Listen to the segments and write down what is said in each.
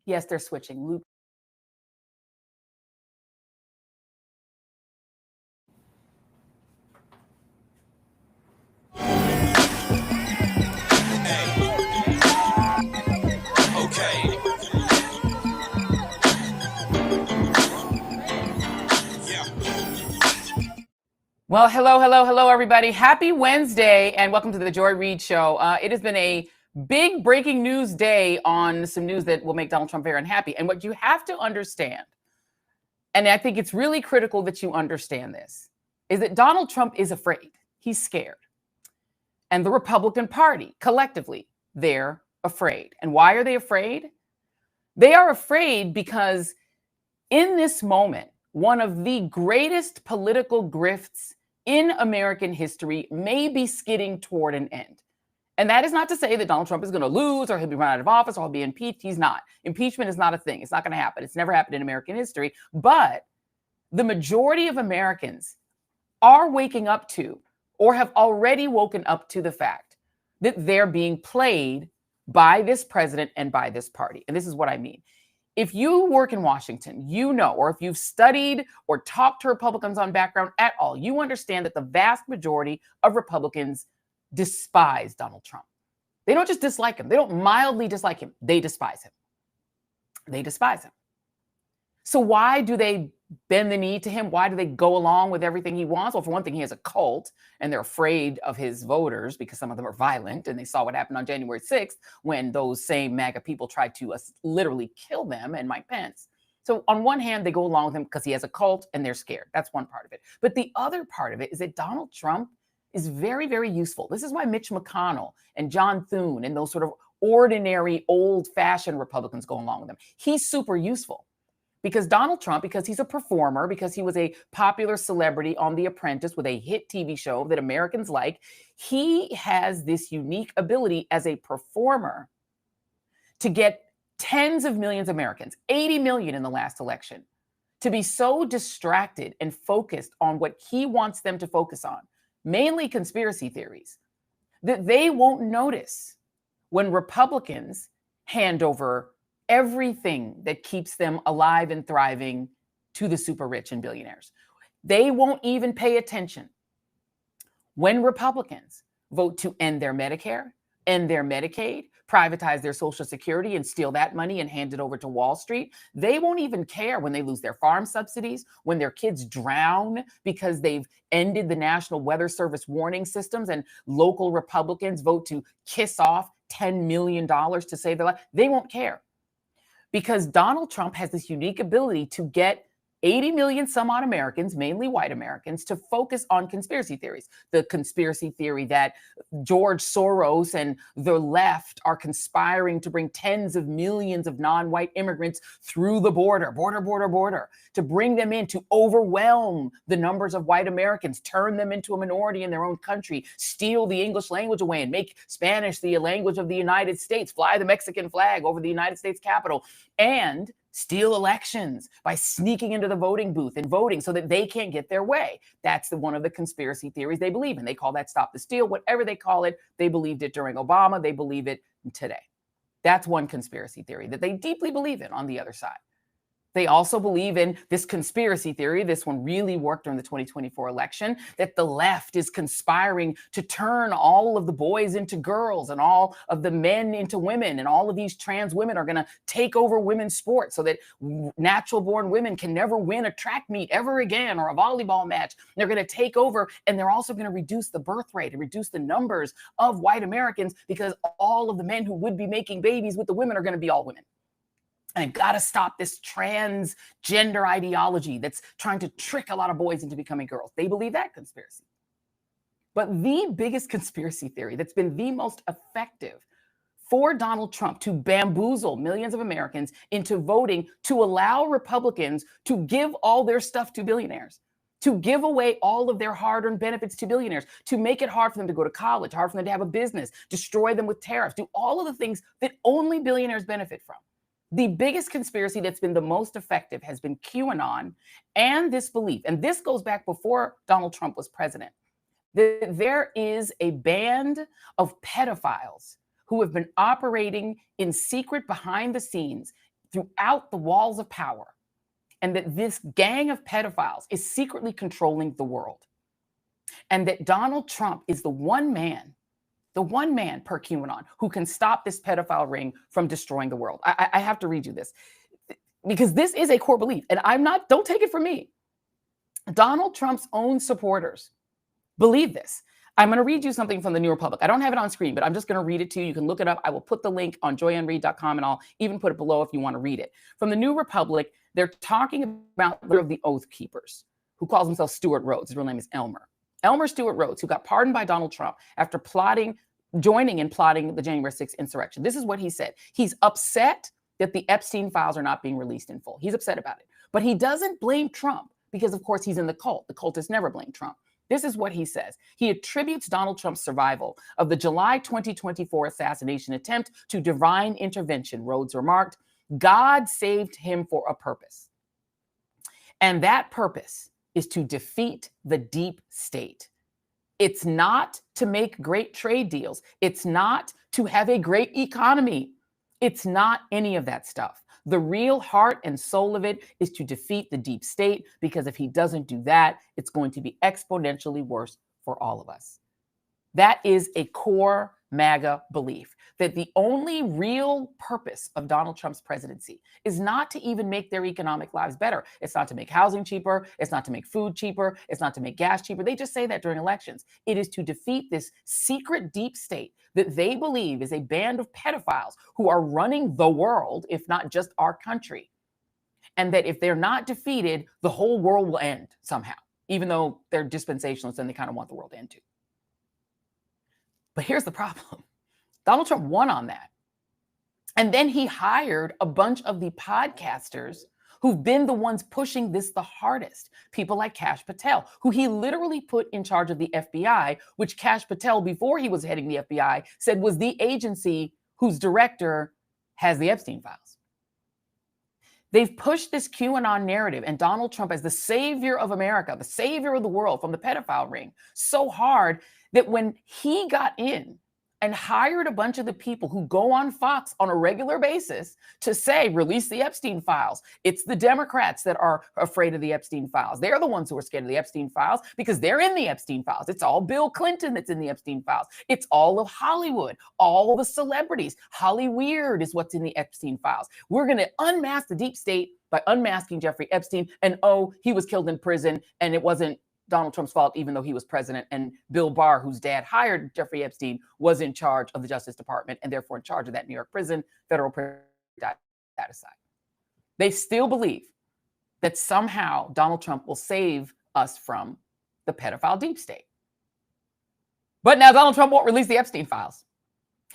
Yes, they're switching. Well, hello, everybody. Happy Wednesday, and welcome to the Joy Reid Show. It has been a big breaking news day on some news that will make Donald Trump very unhappy. And what you have to understand, and I think it's really critical that you understand this, is that Donald Trump is afraid. He's scared. And the Republican Party, collectively, they're afraid. And why are they afraid? They are afraid because in this moment, one of the greatest political grifts in American history may be skidding toward an end. And that is not to say that Donald Trump is going to lose or he'll be run out of office or he'll be impeached. He's not. Impeachment is not a thing. It's not going to happen. It's never happened in American history. But the majority of Americans are waking up to or have already woken up to the fact that they're being played by this president and by this party. And this is what I mean. If you work in Washington, you know, or if you've studied or talked to Republicans on background at all, you understand that the vast majority of Republicans despise Donald Trump. They don't just dislike him. They don't mildly dislike him. They despise him. They despise him. So why do they bend the knee to him? Why do they go along with everything he wants? Well, for one thing, he has a cult and they're afraid of his voters because some of them are violent. And they saw what happened on January 6th when those same MAGA people tried to literally kill them and Mike Pence. So on one hand, they go along with him because he has a cult and they're scared. That's one part of it. But the other part of it is that Donald Trump is very, very useful. This is why Mitch McConnell and John Thune and those sort of ordinary, old-fashioned Republicans go along with him. He's super useful. Because Donald Trump, because he's a performer, because he was a popular celebrity on The Apprentice with a hit TV show that Americans like, he has this unique ability as a performer to get tens of millions of Americans, 80 million in the last election, to be so distracted and focused on what he wants them to focus on, mainly conspiracy theories, that they won't notice when Republicans hand over everything that keeps them alive and thriving to the super rich and billionaires. They won't even pay attention when Republicans vote to end their Medicare, end their Medicaid, privatize their Social Security and steal that money and hand it over to Wall Street. They won't even care when they lose their farm subsidies, when their kids drown because they've ended the National Weather Service warning systems and local Republicans vote to kiss off $10 million to save their life. They won't care. Because Donald Trump has this unique ability to get 80 million some odd Americans, mainly white Americans, to focus on conspiracy theories. The conspiracy theory that George Soros and the left are conspiring to bring tens of millions of non-white immigrants through the border, to bring them in, to overwhelm the numbers of white Americans, turn them into a minority in their own country, steal the English language away and make Spanish the language of the United States, fly the Mexican flag over the United States Capitol, and steal elections by sneaking into the voting booth and voting so that they can't get their way. That's one of the conspiracy theories they believe in. They call that stop the steal, whatever they call it. They believed it during Obama. They believe it today. That's one conspiracy theory that they deeply believe in on the other side. They also believe in this conspiracy theory. This one really worked during the 2024 election, that the left is conspiring to turn all of the boys into girls and all of the men into women. And all of these trans women are going to take over women's sports so that natural born women can never win a track meet ever again or a volleyball match. They're going to take over, and they're also going to reduce the birth rate and reduce the numbers of white Americans because all of the men who would be making babies with the women are going to be all women. And I've got to stop this transgender ideology that's trying to trick a lot of boys into becoming girls. They believe that conspiracy. But the biggest conspiracy theory that's been the most effective for Donald Trump to bamboozle millions of Americans into voting to allow Republicans to give all their stuff to billionaires, to give away all of their hard-earned benefits to billionaires, to make it hard for them to go to college, hard for them to have a business, destroy them with tariffs, do all of the things that only billionaires benefit from. The biggest conspiracy that's been the most effective has been QAnon and this belief, and this goes back before Donald Trump was president, that there is a band of pedophiles who have been operating in secret behind the scenes throughout the walls of power, and that this gang of pedophiles is secretly controlling the world, and that Donald Trump is the one man per QAnon who can stop this pedophile ring from destroying the world. I have to read you this because this is a core belief, and don't take it from me. Donald Trump's own supporters believe this. I'm going to read you something from the New Republic. I don't have it on screen, but I'm just going to read it to you. You can look it up. I will put the link on joyandreid.com, and I'll even put it below if you want to read it. From the New Republic, they're talking about the Oath Keepers, who calls himself Stuart Rhodes. His real name is Elmer Stuart Rhodes, who got pardoned by Donald Trump after joining and plotting the January 6th insurrection. This is what he said. He's upset that the Epstein files are not being released in full. He's upset about it. But he doesn't blame Trump because, of course, he's in the cult. The cultists never blame Trump. This is what he says. He attributes Donald Trump's survival of the July 2024 assassination attempt to divine intervention. Rhodes remarked, God saved him for a purpose. And that purpose is to defeat the deep state. It's not to make great trade deals. It's not to have a great economy. It's not any of that stuff. The real heart and soul of it is to defeat the deep state, because if he doesn't do that, it's going to be exponentially worse for all of us. That is a core MAGA belief, that the only real purpose of Donald Trump's presidency is not to even make their economic lives better. It's not to make housing cheaper. It's not to make food cheaper. It's not to make gas cheaper. They just say that during elections. It is to defeat this secret deep state that they believe is a band of pedophiles who are running the world, if not just our country. And that if they're not defeated, the whole world will end somehow, even though they're dispensationalists and they kind of want the world to end too. But here's the problem. Donald Trump won on that. And then he hired a bunch of the podcasters who've been the ones pushing this the hardest. People like Kash Patel, who he literally put in charge of the FBI, which Kash Patel, before he was heading the FBI, said was the agency whose director has the Epstein Files. They've pushed this QAnon narrative and Donald Trump as the savior of America, the savior of the world from the pedophile ring so hard that when he got in and hired a bunch of the people who go on Fox on a regular basis to say, release the Epstein Files. It's the Democrats that are afraid of the Epstein Files. They're the ones who are scared of the Epstein Files because they're in the Epstein Files. It's all Bill Clinton that's in the Epstein Files. It's all of Hollywood, all the celebrities. Hollyweird is what's in the Epstein Files. We're going to unmask the deep state by unmasking Jeffrey Epstein. And oh, he was killed in prison and it wasn't Donald Trump's fault, even though he was president, and Bill Barr, whose dad hired Jeffrey Epstein, was in charge of the Justice Department and therefore in charge of that New York prison, federal prison, that aside. They still believe that somehow Donald Trump will save us from the pedophile deep state. But now Donald Trump won't release the Epstein Files.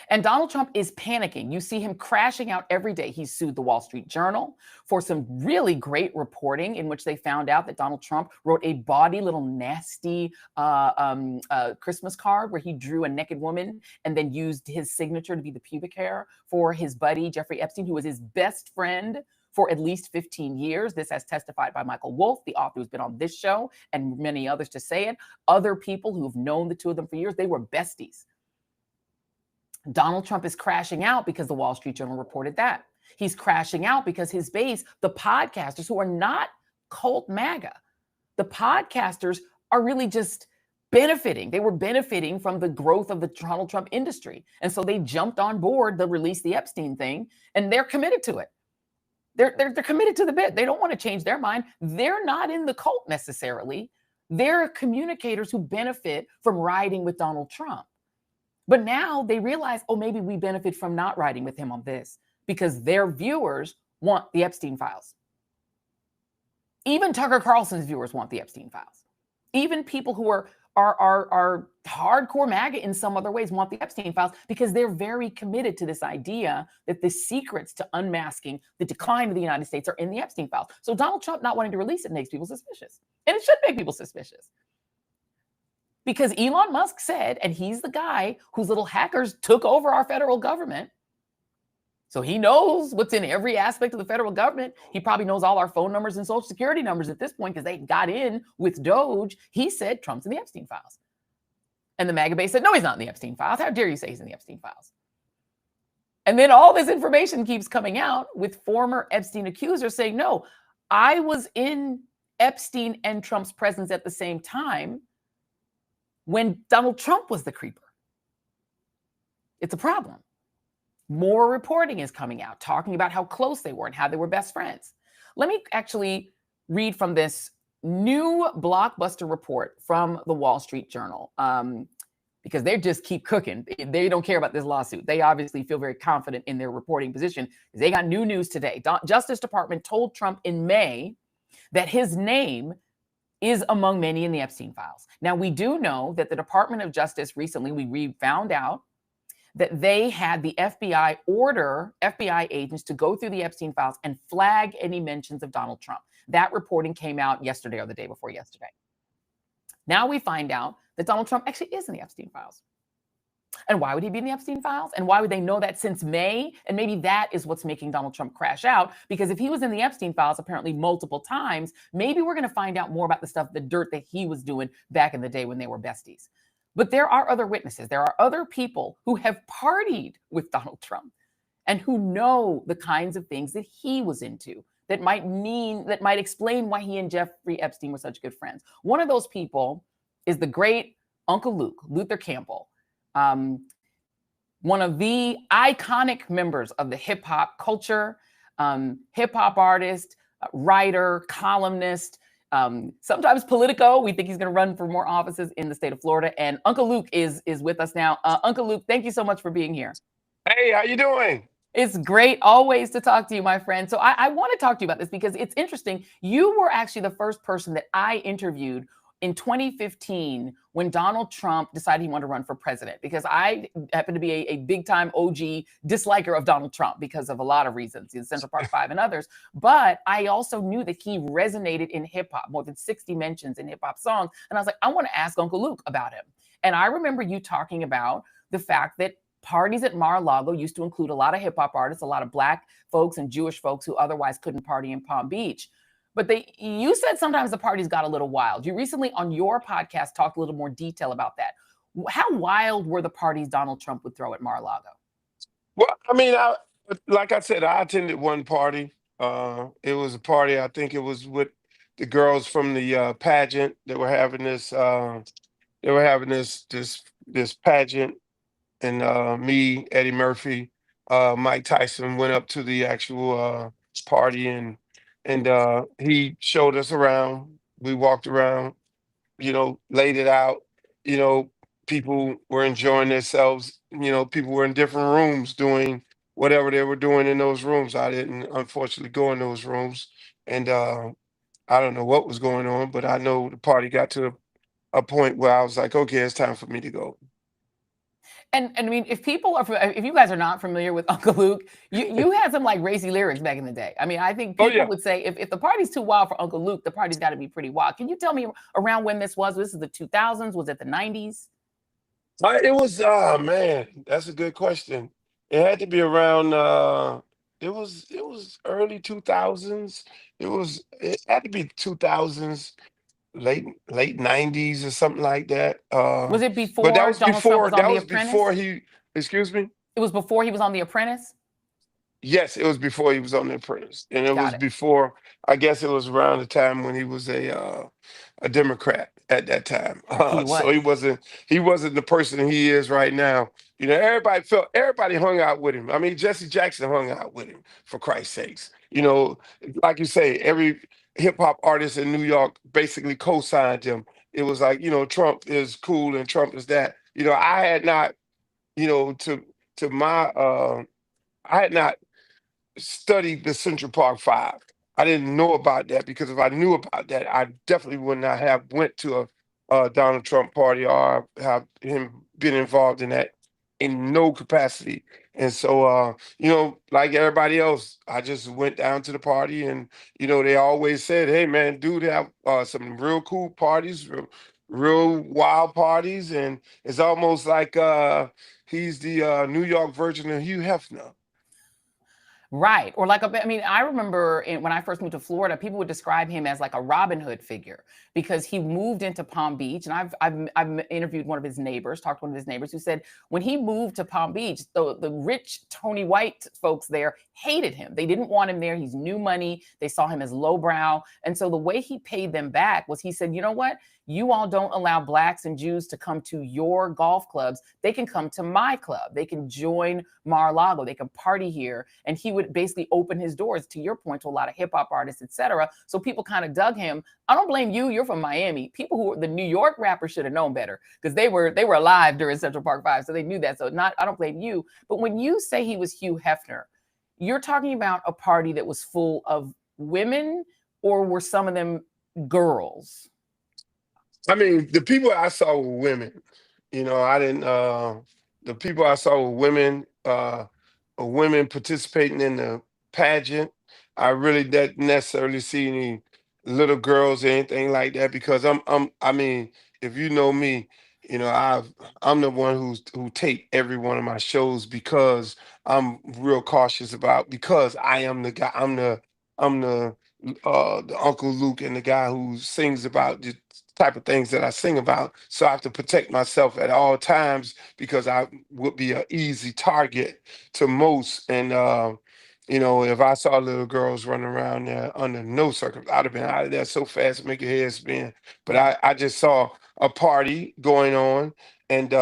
And Donald Trump is panicking. You see him crashing out every day. He sued the Wall Street Journal for some really great reporting in which they found out that Donald Trump wrote a bawdy little nasty Christmas card where he drew a naked woman and then used his signature to be the pubic hair for his buddy, Jeffrey Epstein, who was his best friend for at least 15 years. This has testified by Michael Wolff, the author who's been on this show, and many others to say it. Other people who have known the two of them for years, they were besties. Donald Trump is crashing out because the Wall Street Journal reported that. He's crashing out because his base, the podcasters who are not cult MAGA, the podcasters are really just benefiting. They were benefiting from the growth of the Donald Trump industry. And so they jumped on board the release the Epstein thing, and they're committed to it. They're committed to the bit. They don't want to change their mind. They're not in the cult necessarily. They're communicators who benefit from riding with Donald Trump. But now they realize, oh, maybe we benefit from not riding with him on this because their viewers want the Epstein Files. Even Tucker Carlson's viewers want the Epstein Files. Even people who are hardcore MAGA in some other ways want the Epstein Files because they're very committed to this idea that the secrets to unmasking the decline of the United States are in the Epstein Files. So Donald Trump not wanting to release it makes people suspicious. And it should make people suspicious. Because Elon Musk said, and he's the guy whose little hackers took over our federal government. So he knows what's in every aspect of the federal government. He probably knows all our phone numbers and social security numbers at this point because they got in with Doge. He said Trump's in the Epstein Files. And the MAGA base said, no, he's not in the Epstein Files. How dare you say he's in the Epstein Files? And then all this information keeps coming out with former Epstein accusers saying, no, I was in Epstein and Trump's presence at the same time when Donald Trump was the creeper. It's a problem. More reporting is coming out, talking about how close they were and how they were best friends. Let me actually read from this new blockbuster report from the Wall Street Journal, because they just keep cooking. They don't care about this lawsuit. They obviously feel very confident in their reporting position. They got new news today. Justice Department told Trump in May that his name is among many in the Epstein files. Now, we do know that the Department of Justice recently, we found out that they had the FBI order FBI agents to go through the Epstein files and flag any mentions of Donald Trump. That reporting came out yesterday or the day before yesterday. Now we find out that Donald Trump actually is in the Epstein files. And why would he be in the Epstein files? And why would they know that since May? And maybe that is what's making Donald Trump crash out, because if he was in the Epstein files apparently multiple times, maybe we're going to find out more about the stuff, the dirt that he was doing back in the day when they were besties. But there are other witnesses. There are other people who have partied with Donald Trump and who know the kinds of things that he was into that might explain why he and Jeffrey Epstein were such good friends. One of those people is the great Uncle Luke, Luther Campbell, one of the iconic members of the hip hop culture, hip hop artist, writer, columnist, sometimes Politico. We think he's going to run for more offices in the state of Florida. And Uncle Luke is with us now. Uncle Luke, thank you so much for being here. Hey, how you doing? It's great always to talk to you, my friend. So I want to talk to you about this because it's interesting. You were actually the first person that I interviewed in 2015 when Donald Trump decided he wanted to run for president, because I happen to be a big time OG disliker of Donald Trump because of a lot of reasons, in Central Park 5 and others. But I also knew that he resonated in hip hop, more than 60 mentions in hip hop songs. And I was like, I want to ask Uncle Luke about him. And I remember you talking about the fact that parties at Mar-a-Lago used to include a lot of hip hop artists, a lot of Black folks and Jewish folks who otherwise couldn't party in Palm Beach. But you said sometimes the parties got a little wild. You recently on your podcast talked a little more detail about that. How wild were the parties Donald Trump would throw at Mar-a-Lago? Well, I mean, like I said, I attended one party. It was a party. I think it was with the girls from the pageant. They were having this. They were having this pageant, and me, Eddie Murphy, Mike Tyson went up to the actual party, and he showed us around. We walked around, laid it out. You know, people were enjoying themselves. People were in different rooms doing whatever they were doing in those rooms. I didn't, unfortunately, go in those rooms, and I don't know what was going on, but I know the party got to a point where I was like, okay, it's time for me to go. And I mean, if you guys are not familiar with Uncle Luke, you had some like racy lyrics back in the day. I mean, I think Oh people yeah. would say if the party's too wild for Uncle Luke, the party's got to be pretty wild. Can you tell me around when this was? This is the 2000s? Was it the 90s? It was, man, that's a good question. It had to be around it was early 2000s. It had to be 2000s, late 90s or something like that. Was it But before Donald Trump was on that The was before Apprentice? he, excuse me? It was before he was on The Apprentice? Yes, it was before he was on The Apprentice, and it Got was it. before. I guess it was around the time when he was a Democrat at that time. He So was. he wasn't the person he is right now. Everybody hung out with him. I mean, Jesse Jackson hung out with him, for Christ's sakes. Like you say, every hip hop artist in New York basically co-signed him. It was like, Trump is cool and Trump is that. I had not, to my I had not studied the Central Park Five. I didn't know about that, because if I knew about that, I definitely would not have went to a Donald Trump party or have him been involved in that in no capacity. And so, like everybody else, I just went down to the party, and they always said, "Hey, man, dude, have some real cool parties, real wild parties," and it's almost like he's the New York version of Hugh Hefner. Right. Or like, I mean, I remember when I first moved to Florida, people would describe him as like a Robin Hood figure because he moved into Palm Beach. And I've interviewed one of his neighbors, talked to one of his neighbors who said when he moved to Palm Beach, the rich Tony White folks there hated him. They didn't want him there. He's new money. They saw him as lowbrow. And so the way he paid them back was he said, you know what? You all don't allow blacks and Jews to come to your golf clubs. They can come to my club. They can join Mar-a-Lago. They can party here. And he would basically open his doors, to your point, to a lot of hip hop artists, etc. So people kind of dug him. I don't blame you. You're from Miami. People who the New York rappers should have known better because they were alive during Central Park 5, so they knew that. So I don't blame you. But when you say he was Hugh Hefner, you're talking about a party that was full of women, or were some of them girls? I mean, the people I saw were women. I didn't. The people I saw were women. Women participating in the pageant. I really didn't necessarily see any little girls or anything like that because I mean, if you know me, I'm the one who tape every one of my shows because I'm real cautious about because I am the guy. I'm the Uncle Luke and the guy who sings about the type of things that I sing about. So I have to protect myself at all times because I would be an easy target to most. And if I saw little girls running around there under no circumstance, I'd have been out of there so fast, make your head spin. But Yeah. I just saw a party going on, and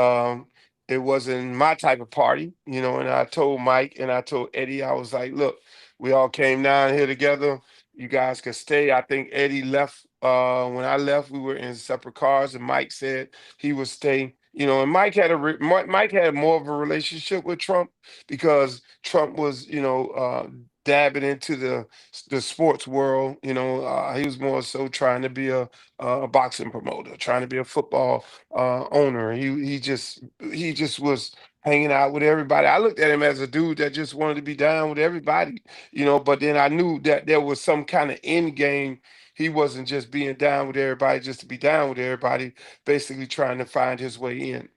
it wasn't my type of party, And I told Mike and I told Eddie, I was like, look, we all came down here together. You guys could stay. I think Eddie left. When I left, we were in separate cars, and Mike said he would stay. And Mike had Mike had more of a relationship with Trump because Trump was, dabbing into the sports world. He was more so trying to be a boxing promoter, trying to be a football owner. He just was hanging out with everybody. I looked at him as a dude that just wanted to be down with everybody, But then I knew that there was some kind of end game. He wasn't just being down with everybody just to be down with everybody, basically trying to find his way in.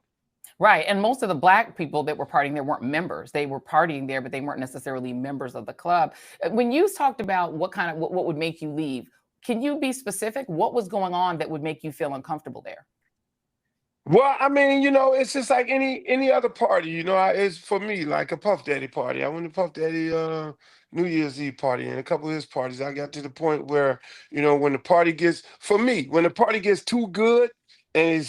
Right. And most of the black people that were partying there weren't members. They were partying there, but they weren't necessarily members of the club. When you talked about what would make you leave, can you be specific? What was going on that would make you feel uncomfortable there? Well, I mean, it's just like any other party, it's for me like a Puff Daddy party. I went to Puff Daddy New Year's Eve party and a couple of his parties. I got to the point where, when the party gets for me, when the party gets too good and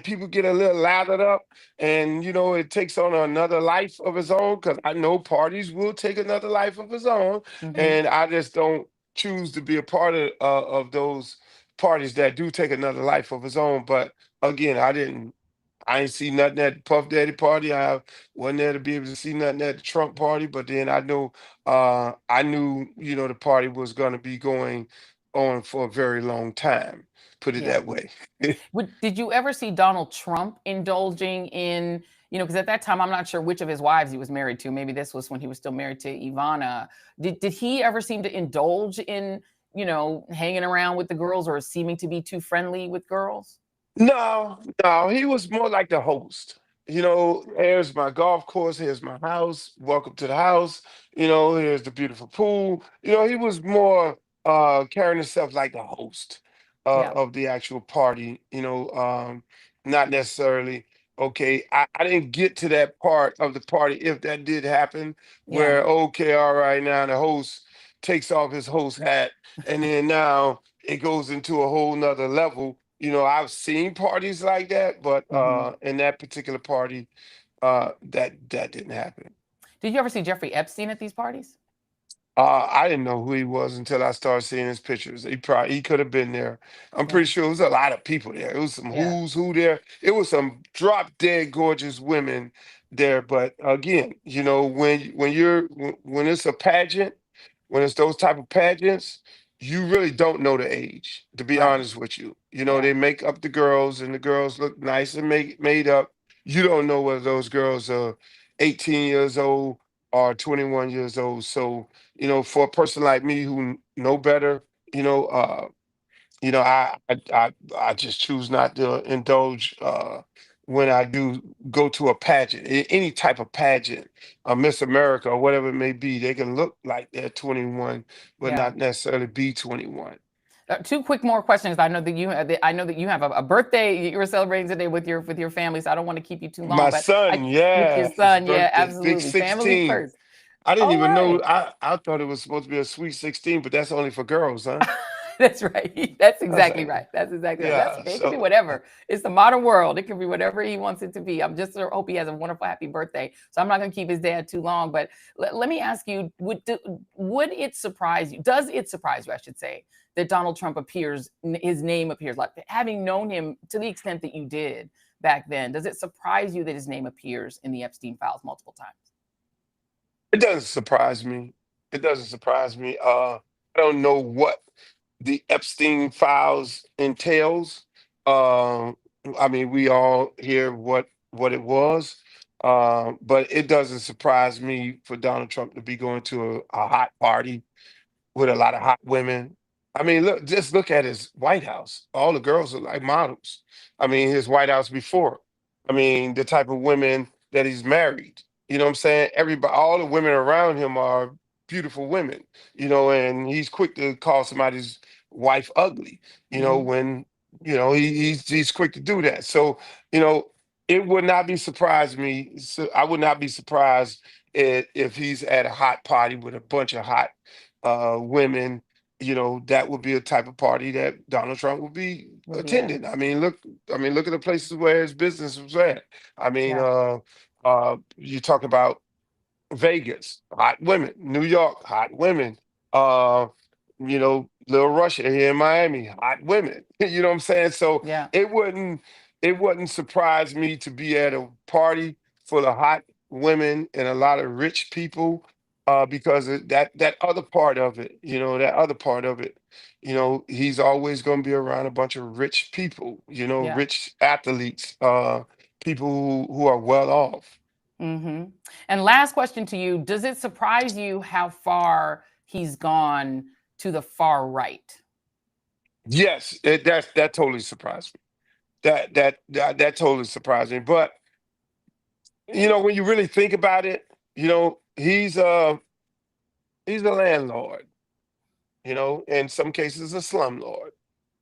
people get a little lathered up and it takes on another life of its own, because I know parties will take another life of its own, Hmm. and I just don't choose to be a part of those parties that do take another life of its own. But again, I ain't see nothing at the Puff Daddy party. I wasn't there to be able to see nothing at the Trump party. But then I knew, the party was gonna be going on for a very long time. Put it Yeah. that way. Did you ever see Donald Trump indulging in, because at that time, I'm not sure which of his wives he was married to. Maybe this was when he was still married to Ivana. Did he ever seem to indulge in, hanging around with the girls or seeming to be too friendly with girls? No, no, he was more like the host. Here's my golf course, here's my house, welcome to the house, here's the beautiful pool. He was more carrying himself like the host Yeah. of the actual party, not necessarily okay. I didn't get to that part of the party if that did happen, Yeah. where okay, all right, now the host takes off his host hat and then now it goes into a whole nother level. I've seen parties like that, but Hmm. in that particular party, that didn't happen. Did you ever see Jeffrey Epstein at these parties? I didn't know who he was until I started seeing his pictures. He could have been there. I'm Yeah. pretty sure it was a lot of people there. It was some Yeah. who's who there. It was some drop dead gorgeous women there. But again, when it's a pageant, when it's those type of pageants, you really don't know the age, to be Right. honest with you. Yeah. They make up the girls and the girls look nice and made up. You don't know whether those girls are 18 years old or 21 years old. So, for a person like me who know better, you know, uh, I just choose not to indulge when I do go to a pageant, any type of pageant, Miss America or whatever it may be. They can look like they're 21, but Yeah. not necessarily be 21. Two quick more questions. I know that you have a birthday you were celebrating today with your family, so I don't want to keep you too long. My But son, with your yeah, his son, yeah, birthday, big absolutely, family 16. first. I didn't All even know. right. I thought it was supposed to be a sweet 16, but that's only for girls, huh? That's right. That's I was exactly like, right. That's exactly right. That's yeah. okay. It can be So whatever. It's the modern world. It can be whatever he wants it to be. I'm just hope he has a wonderful, happy birthday. So I'm not going to keep his dad too long. But let me ask you: would it surprise you? Does it surprise you? I should say that Donald Trump appears, his name appears, like having known him to the extent that you did back then. Does it surprise you that his name appears in the Epstein Files multiple times? it doesn't surprise me. It doesn't surprise me. I don't know what the Epstein files entails. Um, I mean, we all hear what it was, but it doesn't surprise me for Donald Trump to be going to a hot party with a lot of hot women. I mean, look, just look at his White House. All the girls are like models. I mean, his White House before. I mean, the type of women that he's married. You know what I'm saying? Everybody, all the women around him are beautiful women, and he's quick to call somebody's wife ugly, Hmm. when, he's quick to do that. So, you know, it would not be surprised me. So I would not be surprised if he's at a hot party with a bunch of hot women. That would be a type of party that Donald Trump would be Would be at. attending. I mean, look at the places where his business was at. I mean, Yeah. you talk about Vegas, hot women, New York, hot women, uh, Little Russia here in Miami, hot women. You know what I'm saying? So Yeah. it wouldn't it wouldn't surprise me to be at a party full of hot women and a lot of rich people, because that other part of it, he's always going to be around a bunch of rich people, Yeah. rich athletes, people who are well off. Hmm. And last question to you: does it surprise you how far he's gone to the far right? Yes, that totally surprised me. That totally surprised me. But when you really think about it, he's a landlord. In some cases, a slumlord.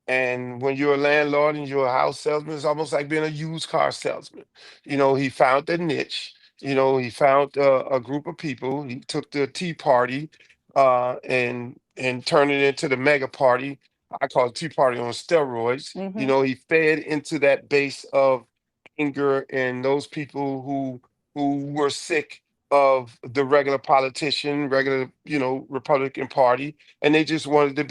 And when you're a landlord and you're a house salesman, it's almost like being a used car salesman. He found a niche. He found a group of people. He took the Tea Party, and turned it into the mega party. I call it Tea Party on steroids. Hmm. He fed into that base of anger and those people who were sick of the regular politician, regular, Republican Party, and they just wanted to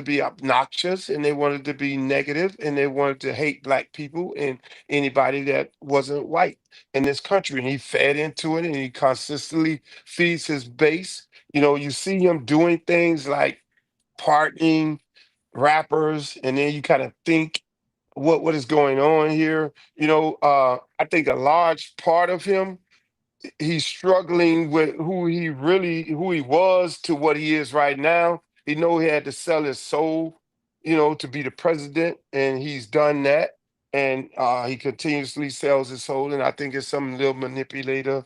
be obnoxious, and they wanted to be negative, and they wanted to hate black people and anybody that wasn't white in this country. And he fed into it, and he consistently feeds his base. You see him doing things like pardoning rappers, and then you kind of think, what is going on here? I think a large part of him, he's struggling with who he was to what he is right now. He know he had to sell his soul, to be the president, and he's done that. And he continuously sells his soul. And I think it's some little manipulator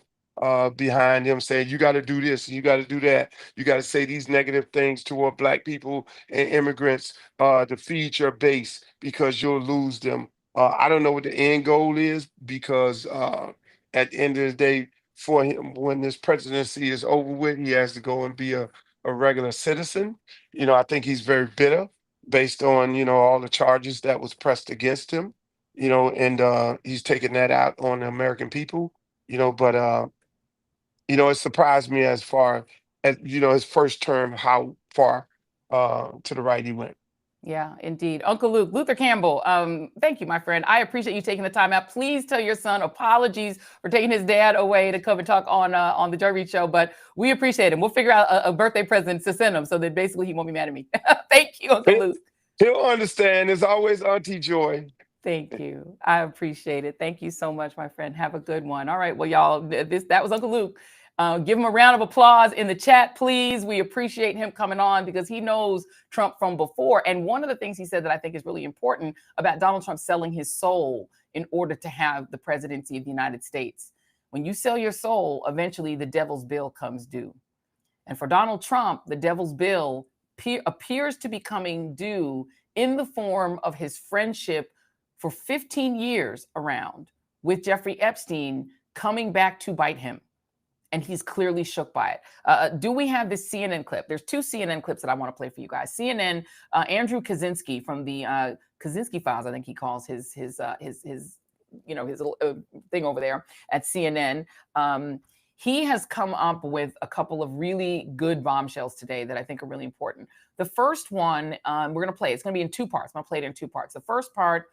behind him saying, you got to do this, and you got to do that. You got to say these negative things toward black people and immigrants, to feed your base, because you'll lose them. I don't know what the end goal is, because at the end of the day, for him, when this presidency is over with, he has to go and be a regular citizen. I think he's very bitter based on, all the charges that was pressed against him, and he's taking that out on the American people, but it surprised me as far as, his first term, how far to the right he went. Yeah, indeed. Uncle Luke, Luther Campbell, thank you, my friend. I appreciate you taking the time out. Please tell your son apologies for taking his dad away to come and talk on the Joy Reid Show, but we appreciate him. We'll figure out a birthday present to send him so that basically he won't be mad at me. Thank you, Uncle He- Luke. He'll understand. There's always Auntie Joy. Thank you. I appreciate it. Thank you so much, my friend. Have a good one. All right. Well, y'all, that was Uncle Luke. Give him a round of applause in the chat, please. We appreciate him coming on because he knows Trump from before. And one of the things he said that I think is really important about Donald Trump selling his soul in order to have the presidency of the United States. When you sell your soul, eventually the devil's bill comes due. And for Donald Trump, the devil's bill appears to be coming due in the form of his friendship for 15 years around with Jeffrey Epstein coming back to bite him. And he's clearly shook by it. Do we have this CNN clip? There's two CNN clips that I want to play for you guys. CNN, Andrew Kaczynski from the Kaczynski Files, I think he calls his little thing over there at CNN. He has come up with a couple of really good bombshells today that I think are really important. The first one, we're going to play. It's going to be in two parts. I'm going to play it in two parts. The first part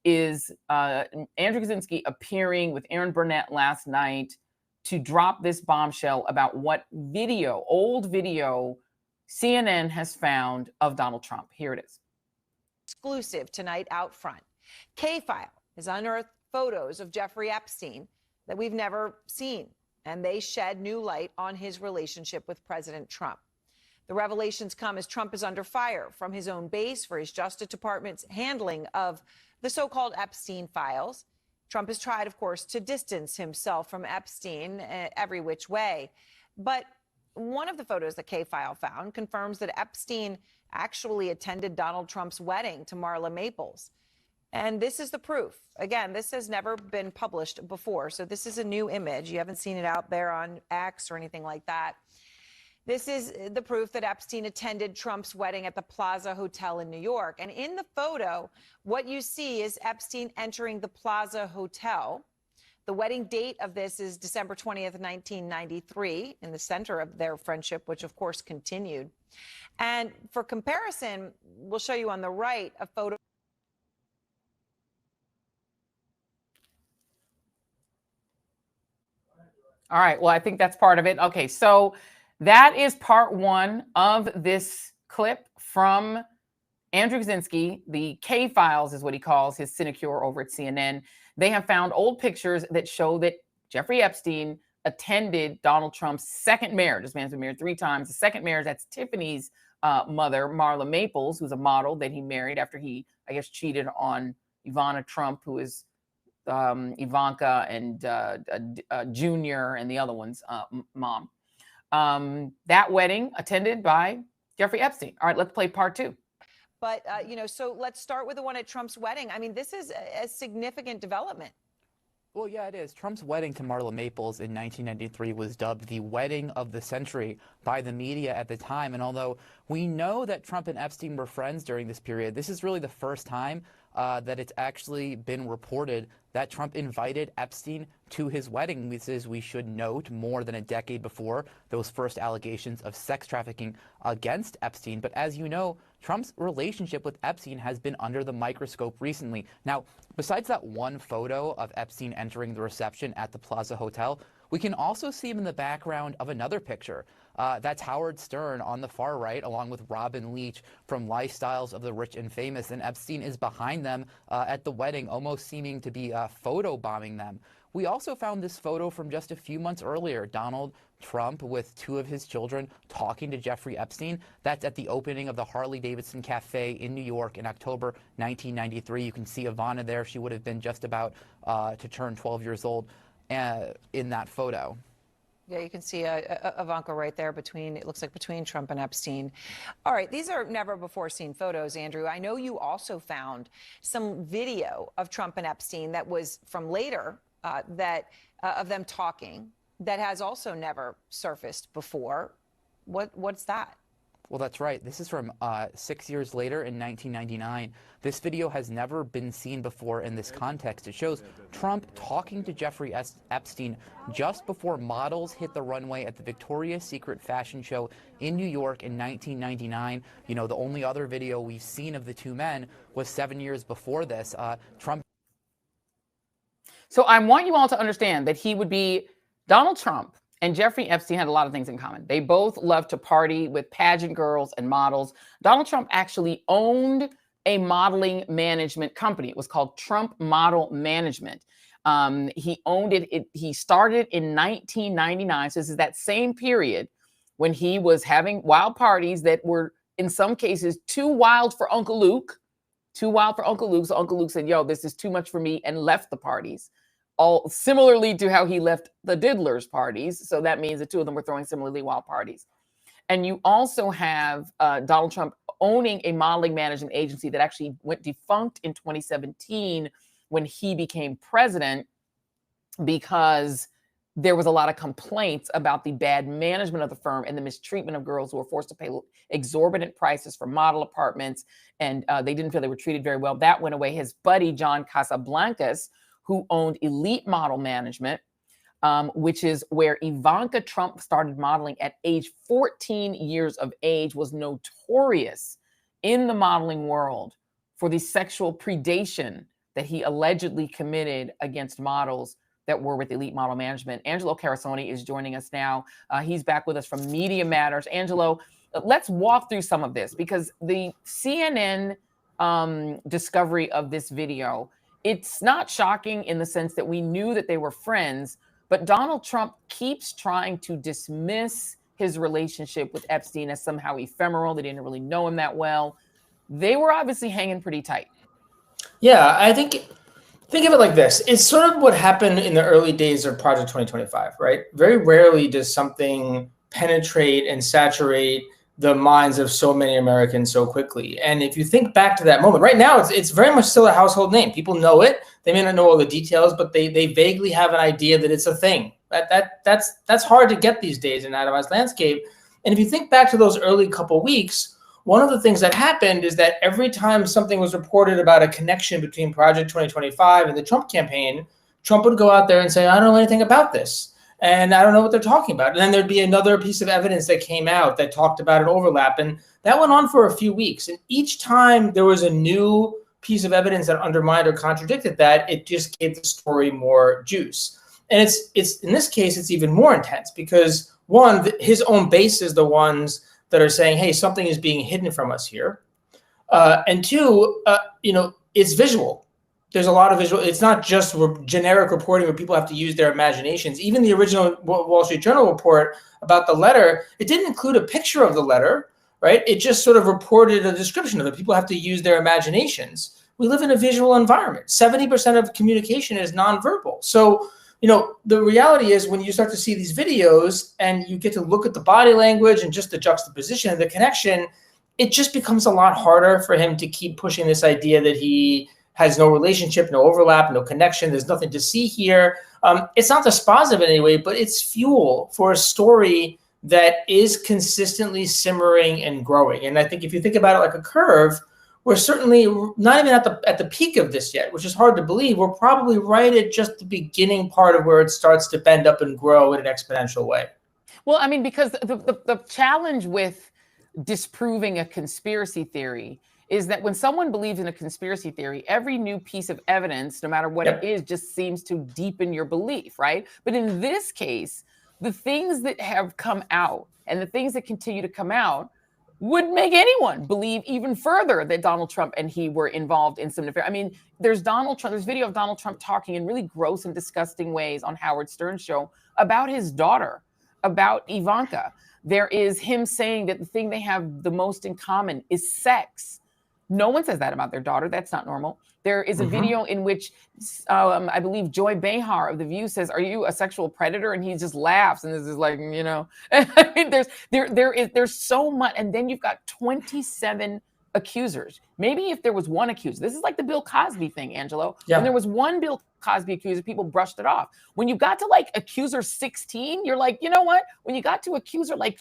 is Andrew Kaczynski appearing with Aaron Burnett last night to drop this bombshell about what old video, CNN has found of Donald Trump. Here it is. Exclusive tonight out front. K-File has unearthed photos of Jeffrey Epstein that we've never seen, and they shed new light on his relationship with President Trump. The revelations come as Trump is under fire from his own base for his Justice Department's handling of the so-called Epstein Files. Trump has tried, of course, to distance himself from Epstein every which way. But one of the photos that K-File found confirms that Epstein actually attended Donald Trump's wedding to Marla Maples. And this is the proof. Again, this has never been published before. So this is a new image. You haven't seen it out there on X or anything like that. This is the proof that Epstein attended Trump's wedding at the Plaza Hotel in New York. And in the photo, what you see is Epstein entering the Plaza Hotel. The wedding date of this is December 20th, 1993, in the center of their friendship, which of course continued. And for comparison, we'll show you on the right a photo. All right. Well, I think that's part of it. Okay. So that is part one of this clip from Andrew Kaczynski. The K-Files is what he calls his sinecure over at CNN. They have found old pictures that show that Jeffrey Epstein attended Donald Trump's second marriage. This man's been married 3 times. The second marriage, that's Tiffany's mother, Marla Maples, who's a model that he married after he, I guess, cheated on Ivana Trump, who is Ivanka and Junior and the other one's mom. That wedding attended by Jeffrey Epstein. All right, let's play part two. But, so let's start with the one at Trump's wedding. I mean, this is a significant development. Well, yeah, it is. Trump's wedding to Marla Maples in 1993 was dubbed the wedding of the century by the media at the time. And although we know that Trump and Epstein were friends during this period, this is really the first time that it's actually been reported that Trump invited Epstein to his wedding. This is, we should note, more than a decade before those first allegations of sex trafficking against Epstein. But as you know, Trump's relationship with Epstein has been under the microscope recently. Now, besides that one photo of Epstein entering the reception at the Plaza Hotel, we can also see him in the background of another picture. That's Howard Stern on the far right, along with Robin Leach from Lifestyles of the Rich and Famous. And Epstein is behind them at the wedding, almost seeming to be photobombing them. We also found this photo from just a few months earlier. Donald Trump with 2 of his children talking to Jeffrey Epstein. That's at the opening of the Harley-Davidson Cafe in New York in October 1993. You can see Ivana there. She would have been just about to turn 12 years old in that photo. Yeah, you can see Ivanka right there it looks like between Trump and Epstein. All right, these are never before seen photos, Andrew. I know you also found some video of Trump and Epstein that was from later of them talking that has also never surfaced before. What's that? Well, that's right. This is from 6 years later in 1999. This video has never been seen before in this context. It shows Trump talking to Jeffrey Epstein just before models hit the runway at the Victoria's Secret fashion show in New York in 1999. You know, the only other video we've seen of the two men was 7 years before this. Trump. So I want you all to understand that he would be Donald Trump and Jeffrey Epstein had a lot of things in common. They both loved to party with pageant girls and models. Donald Trump actually owned a modeling management company. It was called Trump Model Management. He owned it. He started in 1999. So this is that same period when he was having wild parties that were, in some cases, too wild for Uncle Luke. Too wild for Uncle Luke. So Uncle Luke said, yo, this is too much for me, and left the parties. All similarly to how he left the Diddlers parties. So that means the two of them were throwing similarly wild parties. And you also have Donald Trump owning a modeling management agency that actually went defunct in 2017 when he became president, because there was a lot of complaints about the bad management of the firm and the mistreatment of girls who were forced to pay exorbitant prices for model apartments. And they didn't feel they were treated very well. That went away. His buddy, John Casablancas, who owned Elite Model Management, which is where Ivanka Trump started modeling at age 14 years of age, was notorious in the modeling world for the sexual predation that he allegedly committed against models that were with Elite Model Management. Angelo Carusone is joining us now. He's back with us from Media Matters. Angelo, let's walk through some of this, because the CNN discovery of this video, it's not shocking in the sense that we knew that they were friends, but Donald Trump keeps trying to dismiss his relationship with Epstein as somehow ephemeral. They didn't really know him that well. They were obviously hanging pretty tight. Yeah, I think of it like this. It's sort of what happened in the early days of Project 2025, right? Very rarely does something penetrate and saturate the minds of so many Americans so quickly. And if you think back to that moment, right now, it's very much still a household name. People know it. They may not know all the details, but they vaguely have an idea that it's a thing. That's hard to get these days in an atomized landscape. And if you think back to those early couple weeks, one of the things that happened is that every time something was reported about a connection between Project 2025 and the Trump campaign, Trump would go out there and say, I don't know anything about this, and I don't know what they're talking about. And then there'd be another piece of evidence that came out that talked about an overlap. And that went on for a few weeks. And each time there was a new piece of evidence that undermined or contradicted that, it just gave the story more juice. And it's in this case, it's even more intense because, one, his own base is the ones that are saying, hey, something is being hidden from us here. And two, it's visual. There's a lot of visual. It's not just generic reporting where people have to use their imaginations. Even the original Wall Street Journal report about the letter, it didn't include a picture of the letter, right? It just sort of reported a description of it. People have to use their imaginations. We live in a visual environment. 70% of communication is nonverbal. So, the reality is when you start to see these videos and you get to look at the body language and just the juxtaposition and the connection, it just becomes a lot harder for him to keep pushing this idea that he has no relationship, no overlap, no connection. There's nothing to see here. It's not dispositive in any way, but it's fuel for a story that is consistently simmering and growing. And I think if you think about it like a curve, we're certainly not even at the peak of this yet, which is hard to believe. We're probably right at just the beginning part of where it starts to bend up and grow in an exponential way. Well, I mean, because the challenge with disproving a conspiracy theory is that when someone believes in a conspiracy theory, every new piece of evidence, no matter what it is, just seems to deepen your belief, right? But in this case, the things that have come out and the things that continue to come out would make anyone believe even further that Donald Trump and he were involved in some affair. I mean, there's video of Donald Trump talking in really gross and disgusting ways on Howard Stern's show about his daughter, about Ivanka. There is him saying that the thing they have the most in common is sex. No one says that about their daughter. That's not normal. There is a video in which I believe Joy Behar of The View says, "Are you a sexual predator?" And he just laughs, and this is like, I mean, there's so much, and then you've got 27 accusers. Maybe if there was one accuser, this is like the Bill Cosby thing, Angelo. Yeah. When there was one Bill Cosby accuser, people brushed it off. When you got to like accuser 16, you're like, you know what? When you got to accuser like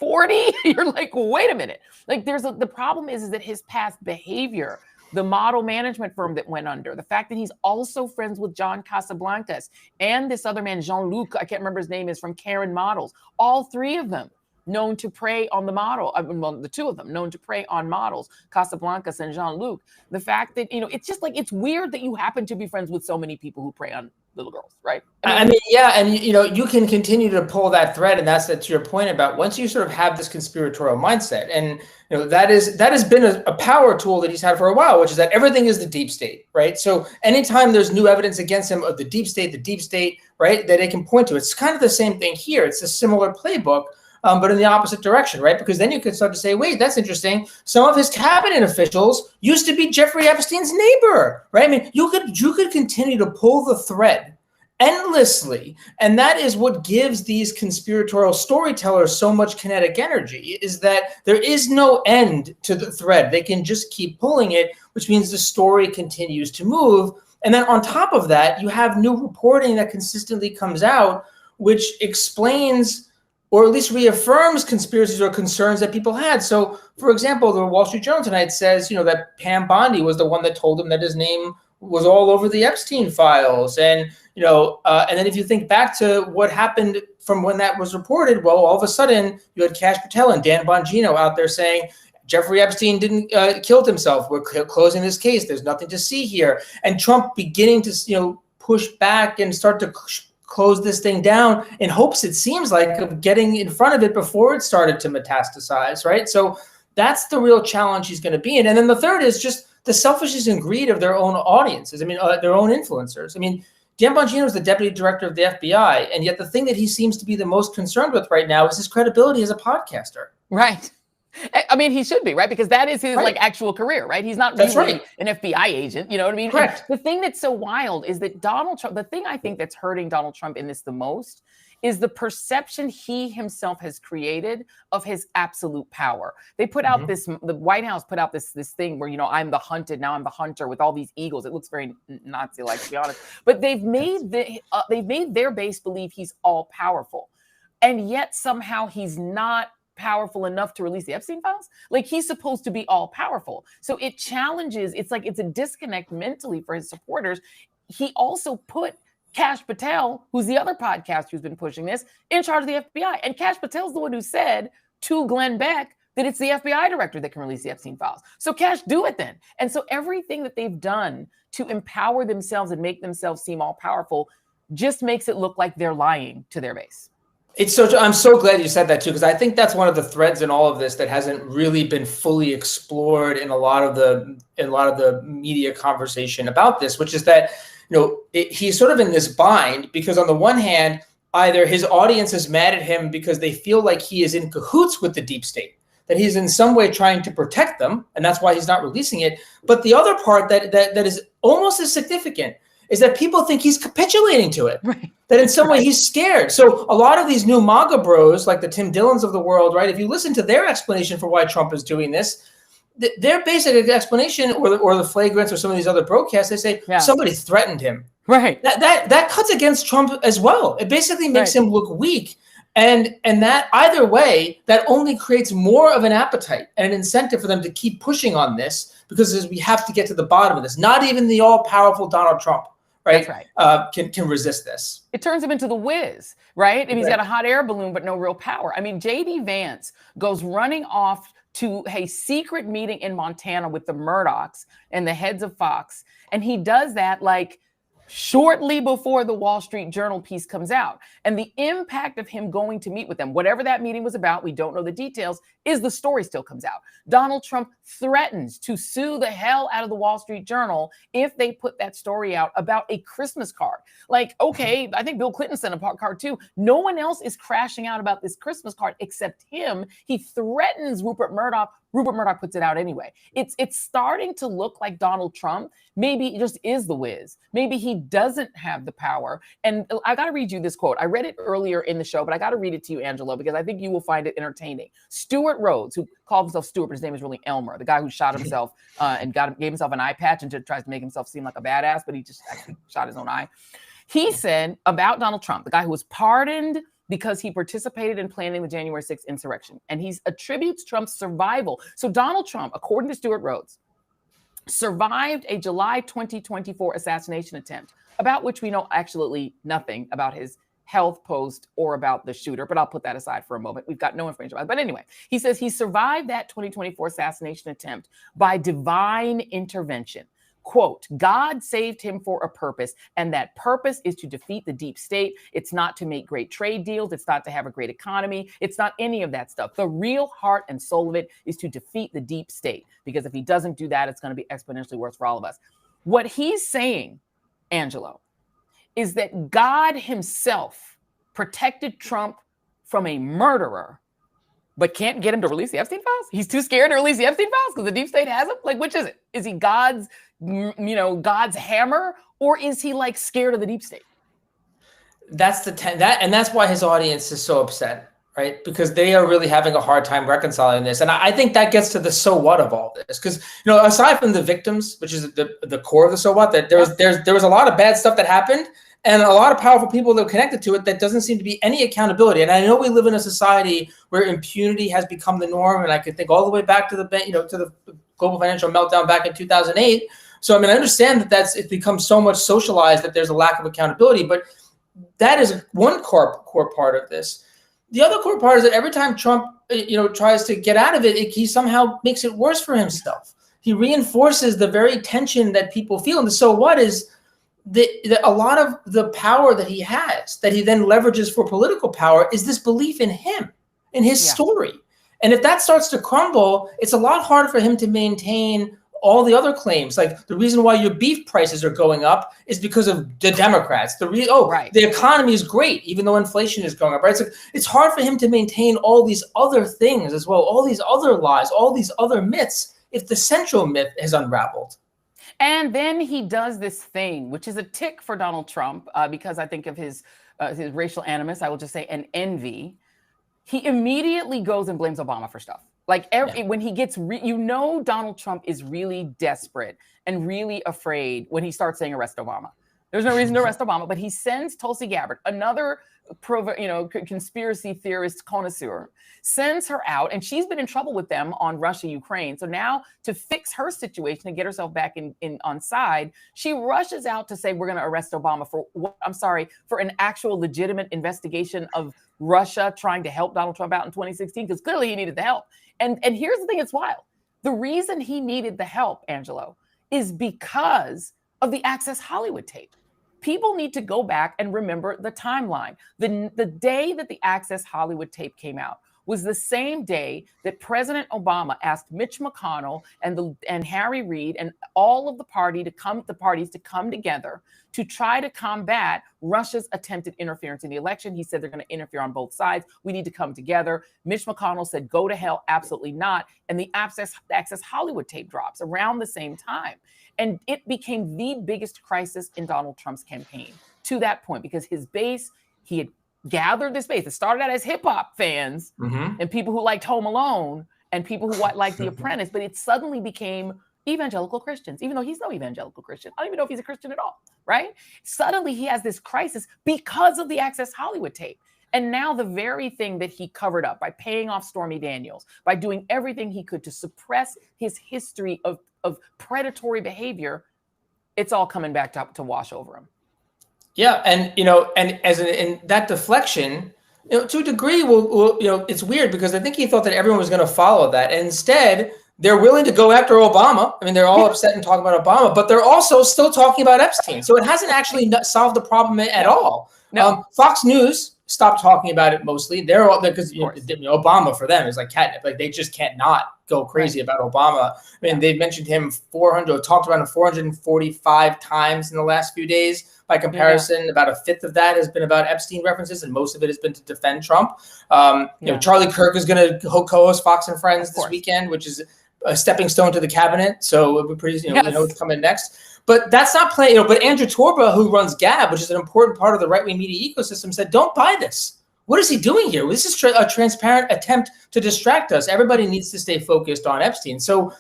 40, you're like, wait a minute. Like the problem is that his past behavior, the model management firm that went under, the fact that he's also friends with John Casablancas and this other man, Jean-Luc, I can't remember his name, is from Karen Models. All three of them known to prey on the model. Well, the two of them known to prey on models, Casablancas and Jean-Luc. The fact that, it's just like, it's weird that you happen to be friends with so many people who prey on little girls, right? I mean, yeah, and you can continue to pull that thread, and that's to your point about once you sort of have this conspiratorial mindset, and that has been a power tool that he's had for a while, which is that everything is the deep state, right? So anytime there's new evidence against him of the deep state, right, that they can point to, it's kind of the same thing here. It's a similar playbook. But in the opposite direction, right? Because then you can start to say, wait, that's interesting. Some of his cabinet officials used to be Jeffrey Epstein's neighbor, right? I mean, you could continue to pull the thread endlessly. And that is what gives these conspiratorial storytellers so much kinetic energy, is that there is no end to the thread. They can just keep pulling it, which means the story continues to move. And then on top of that, you have new reporting that consistently comes out, which explains or at least reaffirms conspiracies or concerns that people had. So, for example, the Wall Street Journal tonight says, that Pam Bondi was the one that told him that his name was all over the Epstein files. And, and then if you think back to what happened from when that was reported, well, all of a sudden you had Kash Patel and Dan Bongino out there saying, Jeffrey Epstein didn't killed himself. We're closing this case. There's nothing to see here. And Trump beginning to, push back and start to close this thing down in hopes, it seems like, of getting in front of it before it started to metastasize, right? So that's the real challenge he's going to be in. And then the third is just the selfishness and greed of their own audiences. I mean, their own influencers. I mean, Dan Bongino is the deputy director of the FBI, and yet the thing that he seems to be the most concerned with right now is his credibility as a podcaster. Right. I mean, he should be, right? Because that is his actual career, right? He's not really an FBI agent. You know what I mean? Correct. The thing that's so wild is that Donald Trump, the thing I think that's hurting Donald Trump in this the most is the perception he himself has created of his absolute power. They put out the White House put out this thing where, I'm the hunted, now I'm the hunter with all these eagles. It looks very Nazi-like, to be honest. But they've made their base believe he's all powerful. And yet somehow he's not powerful enough to release the Epstein Files. Like, he's supposed to be all powerful. So it challenges, it's like it's a disconnect mentally for his supporters. He also put Kash Patel, who's the other podcaster who's been pushing this, in charge of the FBI. And Kash Patel's the one who said to Glenn Beck that it's the FBI director that can release the Epstein Files. So Kash, do it then. And so everything that they've done to empower themselves and make themselves seem all powerful just makes it look like they're lying to their base. I'm so glad you said that too, because I think that's one of the threads in all of this that hasn't really been fully explored in a lot of the media conversation about this, which is that he's sort of in this bind because on the one hand, either his audience is mad at him because they feel like he is in cahoots with the deep state, that he's in some way trying to protect them, and that's why he's not releasing it. But the other part that is almost as significant is that people think he's capitulating to it. Right. That in some way he's scared. So a lot of these new MAGA bros, like the Tim Dillons of the world, right? If you listen to their explanation for why Trump is doing this, their basic explanation, or the flagrants, or some of these other broadcasts, they say somebody threatened him. Right. That cuts against Trump as well. It basically makes him look weak. And that either way, that only creates more of an appetite and an incentive for them to keep pushing on this, because we have to get to the bottom of this. Not even the all-powerful Donald Trump, right? That's right. Can resist this. It turns him into the Wiz, right? And he's got a hot air balloon, but no real power. I mean, J.D. Vance goes running off to a secret meeting in Montana with the Murdochs and the heads of Fox. And he does that like shortly before the Wall Street Journal piece comes out. And the impact of him going to meet with them, whatever that meeting was about, we don't know the details, is the story still comes out. Donald Trump threatens to sue the hell out of the Wall Street Journal if they put that story out about a Christmas card. Like, okay, I think Bill Clinton sent a card too. No one else is crashing out about this Christmas card except him. He threatens Rupert Murdoch. Rupert Murdoch puts it out anyway. It's starting to look like Donald Trump maybe it just is the Wiz. Maybe he doesn't have the power. And I got to read you this quote. I read it earlier in the show, but I got to read it to you, Angelo, because I think you will find it entertaining. Stuart Rhodes, who called himself Stuart, but his name is really Elmer, the guy who shot himself and gave himself an eye patch and tries to make himself seem like a badass, but he just actually shot his own eye. He said about Donald Trump, the guy who was pardoned because he participated in planning the January 6th insurrection. And he attributes Trump's survival. So Donald Trump, according to Stuart Rhodes, survived a July 2024 assassination attempt, about which we know absolutely nothing about his health post or about the shooter, but I'll put that aside for a moment. We've got no information about it. But anyway, he says he survived that 2024 assassination attempt by divine intervention. quote, God saved him for a purpose, and that purpose is to defeat the deep state. It's not to make great trade deals. It's not to have a great economy. It's not any of that stuff. The real heart and soul of it is to defeat the deep state, because if he doesn't do that, it's going to be exponentially worse for all of us. What he's saying, Angelo, is that God himself protected Trump from a murderer, but can't get him to release the Epstein Files? He's too scared to release the Epstein Files because the deep state has him? Like, which is it? Is he God's hammer, or is he like scared of the deep state? That's and that's why his audience is so upset, right? Because they are really having a hard time reconciling this. And I think that gets to the so what of all this. Because, aside from the victims, which is the core of the so what, that there was a lot of bad stuff that happened, and a lot of powerful people that are connected to it that doesn't seem to be any accountability. And I know we live in a society where impunity has become the norm. And I could think all the way back to the global financial meltdown back in 2008. So, I understand that it's become so much socialized that there's a lack of accountability, but that is one core part of this. The other core part is that every time Trump, tries to get out of it, he somehow makes it worse for himself. He reinforces the very tension that people feel. And the so what is a lot of the power that he has, that he then leverages for political power, is this belief in him, in his story. And if that starts to crumble, it's a lot harder for him to maintain all the other claims. Like, the reason why your beef prices are going up is because of the Democrats. The economy is great, even though inflation is going up, right? So it's hard for him to maintain all these other things as well, all these other lies, all these other myths, if the central myth has unraveled. And then he does this thing, which is a tick for Donald Trump, because I think of his racial animus, I will just say, and envy. He immediately goes and blames Obama for stuff. Like when he gets, Donald Trump is really desperate and really afraid when he starts saying arrest Obama. There's no reason to arrest Obama, but he sends Tulsi Gabbard, another conspiracy theorist connoisseur, sends her out, and she's been in trouble with them on Russia, Ukraine. So now, to fix her situation and get herself back on side, she rushes out to say we're going to arrest Obama for an actual legitimate investigation of Russia trying to help Donald Trump out in 2016, because clearly he needed the help. And here's the thing, it's wild. The reason he needed the help, Angelo, is because of the Access Hollywood tape. People need to go back and remember the timeline. The day that the Access Hollywood tape came out was the same day that President Obama asked Mitch McConnell and Harry Reid and all of the parties to come together to try to combat Russia's attempted interference in the election. He said they're going to interfere on both sides. We need to come together. Mitch McConnell said, go to hell, absolutely not. And the Access Hollywood tape drops around the same time. And it became the biggest crisis in Donald Trump's campaign to that point, because his base, he had gathered this base. It started out as hip hop fans and people who liked Home Alone and people who liked The Apprentice, but it suddenly became evangelical Christians, even though he's no evangelical Christian. I don't even know if he's a Christian at all, right? Suddenly he has this crisis because of the Access Hollywood tape. And now the very thing that he covered up by paying off Stormy Daniels, by doing everything he could to suppress his history of predatory behavior, it's all coming back to wash over him. Yeah, and in that deflection, to a degree, it's weird, because I think he thought that everyone was going to follow that, and instead they're willing to go after Obama. I mean, they're all upset and talking about Obama, but they're also still talking about Epstein. So it hasn't actually solved the problem at all. No. Fox News stopped talking about it mostly. They're all because Obama for them is like catnip. Like, they just can't not go crazy about Obama. I mean, they've mentioned him talked about him 445 times in the last few days. By comparison, about a fifth of that has been about Epstein references, and most of it has been to defend Trump. Charlie Kirk is going to co-host Fox and Friends this weekend, which is a stepping stone to the cabinet. So it'll be pretty, we know what's coming next. But that's not playing. But Andrew Torba, who runs Gab, which is an important part of the right-wing media ecosystem, said, "Don't buy this. What is he doing here? This is a transparent attempt to distract us. Everybody needs to stay focused on Epstein." So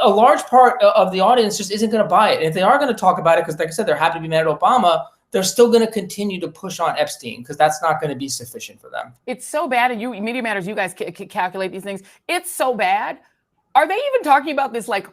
a large part of the audience just isn't going to buy it. And if they are going to talk about it, because like I said, they're happy to be mad at Obama, they're still going to continue to push on Epstein, because that's not going to be sufficient for them. It's so bad. And Media Matters, you guys calculate these things. It's so bad. Are they even talking about this like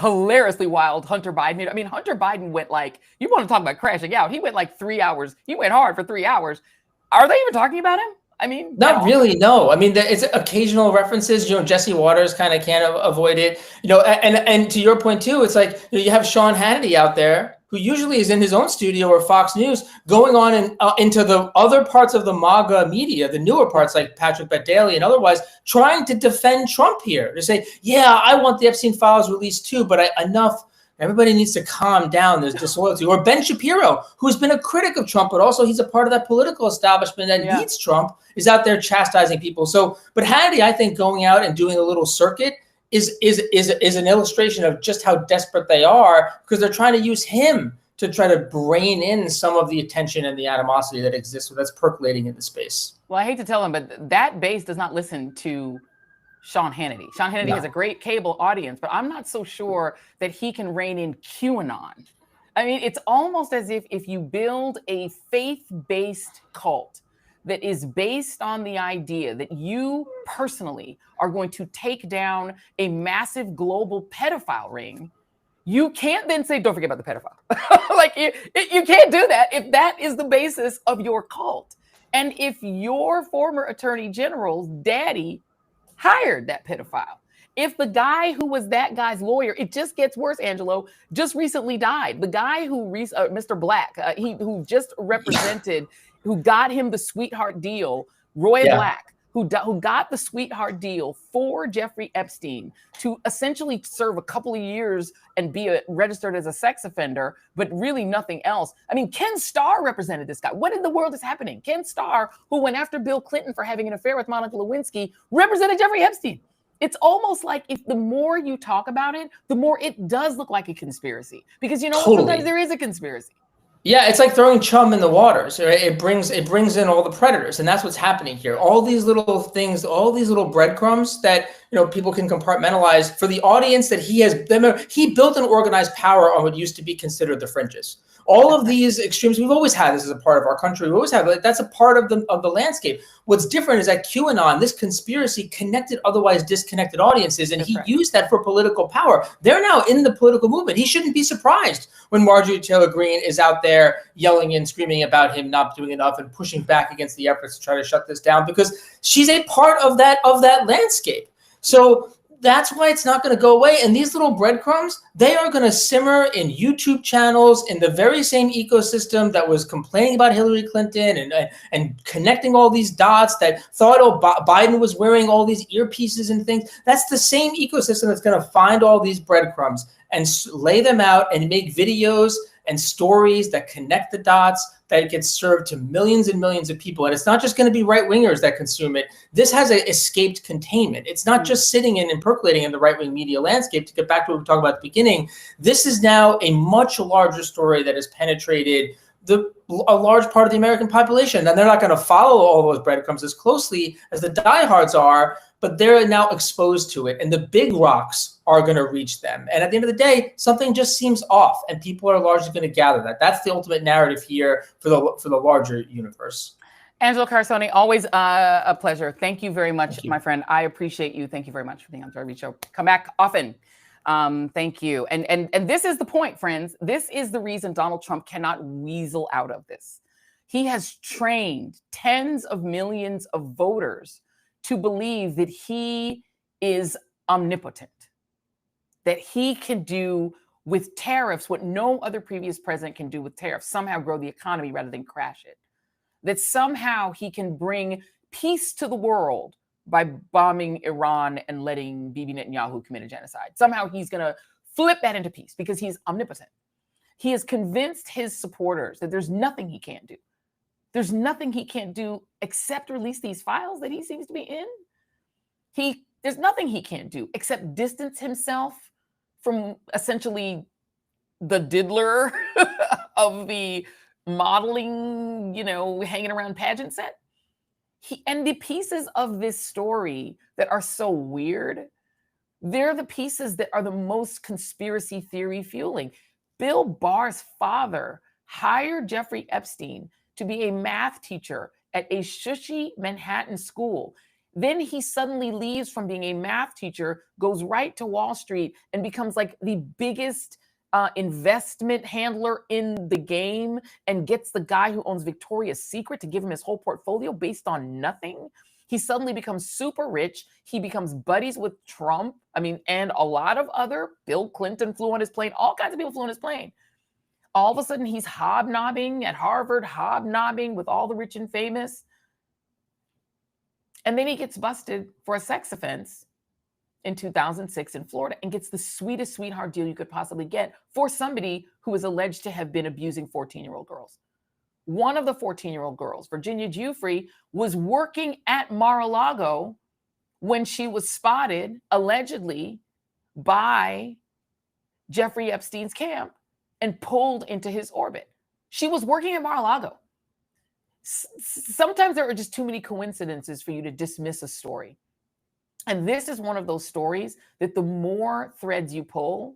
hilariously wild Hunter Biden? I mean, Hunter Biden went like, you want to talk about crashing out. He went like 3 hours. He went hard for 3 hours. Are they even talking about him? I mean, Not really, no. I mean, it's occasional references. Jesse Waters kind of can't avoid it. And to your point too, it's like you have Sean Hannity out there, who usually is in his own studio or Fox News, going on and into the other parts of the MAGA media, the newer parts like Patrick Bet-Daly and otherwise, trying to defend Trump here. To say, yeah, I want the Epstein Files released too, but enough. Everybody needs to calm down. There's disloyalty. Or Ben Shapiro, who's been a critic of Trump, but also he's a part of that political establishment that needs Trump, is out there chastising people. So, but Hannity, I think, going out and doing a little circuit is an illustration of just how desperate they are, because they're trying to use him to try to rein in some of the attention and the animosity that exists, that's percolating in the space. Well, I hate to tell him, but that base does not listen to Sean Hannity. Sean Hannity has a great cable audience, but I'm not so sure that he can rein in QAnon. I mean, it's almost as if you build a faith-based cult that is based on the idea that you personally are going to take down a massive global pedophile ring, you can't then say, don't forget about the pedophile. Like, you can't do that if that is the basis of your cult. And if your former attorney general's daddy hired that pedophile, if the guy who was that guy's lawyer, it just gets worse, Angelo, just recently died. The guy who, Mr. Black, who just represented, who got him the sweetheart deal, Roy Black, who got the sweetheart deal for Jeffrey Epstein to essentially serve a couple of years and be registered as a sex offender, but really nothing else. I mean, Ken Starr represented this guy. What in the world is happening? Ken Starr, who went after Bill Clinton for having an affair with Monica Lewinsky, represented Jeffrey Epstein. It's almost like if the more you talk about it, the more it does look like a conspiracy. Because sometimes there is a conspiracy. Yeah, it's like throwing chum in the waters. Right? It brings in all the predators, and that's what's happening here. All these little things, all these little breadcrumbs that people can compartmentalize for the audience that he has. He built an organized power on what used to be considered the fringes. All of these extremes, we've always had this as a part of our country. We always have that's a part of the landscape. What's different is that QAnon, this conspiracy, connected otherwise disconnected audiences, and he used that for political power. They're now in the political movement. He shouldn't be surprised when Marjorie Taylor Greene is out there yelling and screaming about him not doing enough and pushing back against the efforts to try to shut this down, because she's a part of that landscape. So that's why it's not going to go away. And these little breadcrumbs, they are going to simmer in YouTube channels in the very same ecosystem that was complaining about Hillary Clinton and connecting all these dots, that thought Biden was wearing all these earpieces and things. That's the same ecosystem that's going to find all these breadcrumbs and lay them out and make videos and stories that connect the dots, that gets served to millions and millions of people. And it's not just going to be right-wingers that consume it. This has escaped containment. It's not just sitting in and percolating in the right-wing media landscape. To get back to what we talked about at the beginning, this is now a much larger story that has penetrated a large part of the American population. And they're not going to follow all those breadcrumbs as closely as the diehards are, but they're now exposed to it. And the big rocks are going to reach them. And at the end of the day, something just seems off, and people are largely going to gather that. That's the ultimate narrative here for the larger universe. Angelo Carusone, always a pleasure. Thank you very much, my friend. I appreciate you. Thank you very much for being on the Joy Reid Show. Come back often. Thank you. And this is the point, friends. This is the reason Donald Trump cannot weasel out of this. He has trained tens of millions of voters to believe that he is omnipotent, that he can do with tariffs what no other previous president can do with tariffs, somehow grow the economy rather than crash it, that somehow he can bring peace to the world by bombing Iran and letting Bibi Netanyahu commit a genocide. Somehow he's going to flip that into peace because he's omnipotent. He has convinced his supporters that there's nothing he can't do. There's nothing he can't do except release these files that he seems to be in. There's nothing he can't do except distance himself from essentially the diddler of the modeling, hanging around pageant set. And the pieces of this story that are so weird, they're the pieces that are the most conspiracy theory fueling. Bill Barr's father hired Jeffrey Epstein to be a math teacher at a shushy Manhattan school. Then he suddenly leaves from being a math teacher, goes right to Wall Street, and becomes like the biggest investment handler in the game and gets the guy who owns Victoria's Secret to give him his whole portfolio based on nothing. He suddenly becomes super rich. He becomes buddies with Trump. I mean, and a lot of other, Bill Clinton flew on his plane. All kinds of people flew on his plane. All of a sudden, he's hobnobbing at Harvard, hobnobbing with all the rich and famous. And then he gets busted for a sex offense in 2006 in Florida and gets the sweetest sweetheart deal you could possibly get for somebody who is alleged to have been abusing 14-year-old girls. One of the 14-year-old girls, Virginia Giuffre, was working at Mar-a-Lago when she was spotted, allegedly, by Jeffrey Epstein's camp and pulled into his orbit. She was working at Mar-a-Lago. Sometimes there are just too many coincidences for you to dismiss a story. And this is one of those stories that the more threads you pull,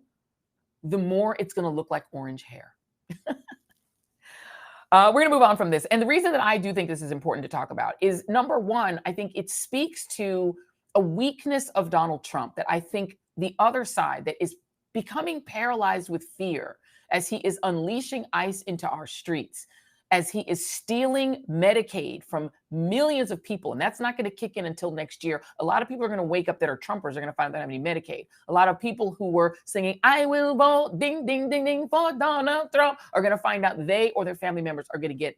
the more it's going to look like orange hair. We're going to move on from this. And the reason that I do think this is important to talk about is, number one, I think it speaks to a weakness of Donald Trump that I think the other side that is becoming paralyzed with fear as he is unleashing ICE into our streets, as he is stealing Medicaid from millions of people. And that's not going to kick in until next year. A lot of people are going to wake up that are Trumpers are going to find out they don't have any Medicaid. A lot of people who were singing, "I will vote, ding, ding, ding, ding, for Donald Trump," are going to find out they or their family members are going to get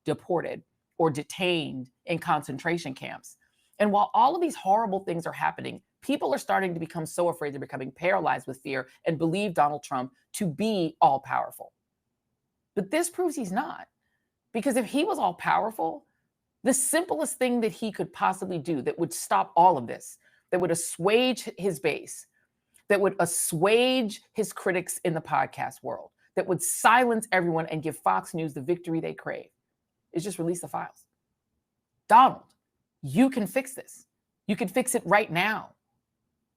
deported or detained in concentration camps. And while all of these horrible things are happening, people are starting to become so afraid they're becoming paralyzed with fear and believe Donald Trump to be all powerful. But this proves he's not. Because if he was all powerful, the simplest thing that he could possibly do that would stop all of this, that would assuage his base, that would assuage his critics in the podcast world, that would silence everyone and give Fox News the victory they crave, is just release the files. Donald, you can fix this. You can fix it right now.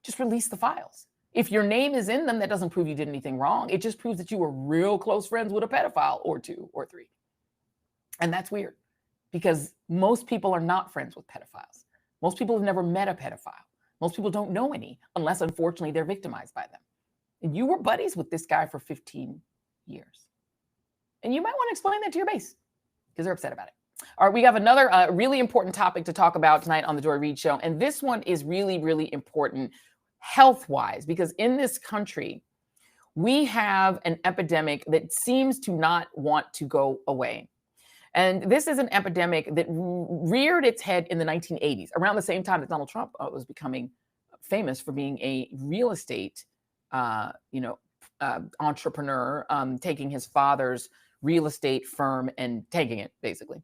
Just release the files. If your name is in them, that doesn't prove you did anything wrong. It just proves that you were real close friends with a pedophile or two or three. And that's weird because most people are not friends with pedophiles. Most people have never met a pedophile. Most people don't know any unless, unfortunately, they're victimized by them. And you were buddies with this guy for 15 years. And you might want to explain that to your base because they're upset about it. All right, we have another really important topic to talk about tonight on the Joy Reid Show. And this one is really, really important health-wise because in this country, we have an epidemic that seems to not want to go away. And this is an epidemic that reared its head in the 1980s, around the same time that Donald Trump was becoming famous for being a real estate, entrepreneur, taking his father's real estate firm and taking it, basically.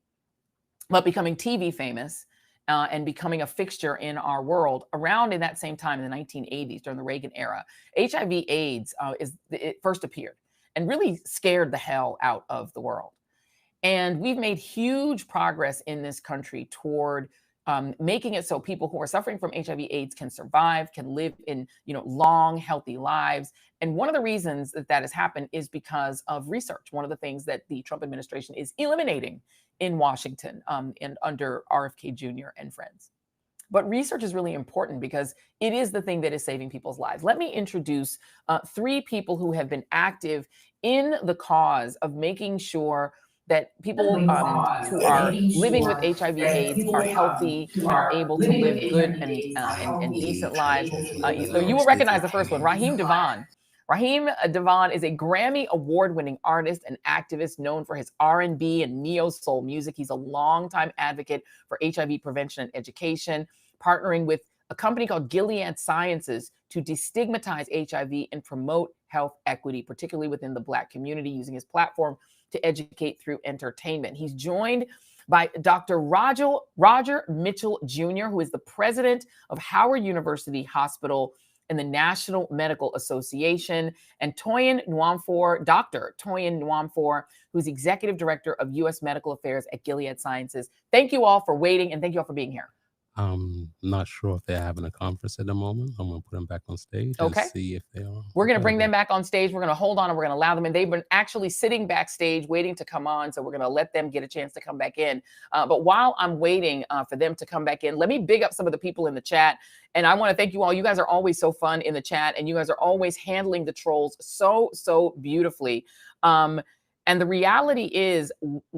But becoming TV famous and becoming a fixture in our world around in that same time in the 1980s, during the Reagan era. HIV/AIDS it first appeared and really scared the hell out of the world. And we've made huge progress in this country toward making it so people who are suffering from HIV/AIDS can survive, can live in long, healthy lives. And one of the reasons that that has happened is because of research. One of the things that the Trump administration is eliminating in Washington and under RFK Jr. and friends. But research is really important because it is the thing that is saving people's lives. Let me introduce three people who have been active in the cause of making sure that people who are living with HIV/AIDS are healthy and are able to live good and decent lives. You will recognize the first one, Raheem DeVaughn. Raheem DeVaughn is a Grammy Award-winning artist and activist known for his R&B and neo-soul music. He's a longtime advocate for HIV prevention and education, partnering with a company called Gilead Sciences to destigmatize HIV and promote health equity, particularly within the Black community, using his platform to educate through entertainment. He's joined by Dr. Roger Mitchell Jr., who is the president of Howard University Hospital and the National Medical Association, and Toyin Nwafor, Dr. Toyin Nwafor, who's executive director of U.S. Medical Affairs at Gilead Sciences. Thank you all for waiting, and thank you all for being here. I'm not sure if they're having a conference at the moment. I'm going to put them back on stage and see if they are. We're going to bring them back on stage. We're going to hold on and we're going to allow them. And they've been actually sitting backstage waiting to come on. So we're going to let them get a chance to come back in. But while I'm waiting for them to come back in, let me big up some of the people in the chat. And I want to thank you all. You guys are always so fun in the chat. And you guys are always handling the trolls so beautifully. And the reality is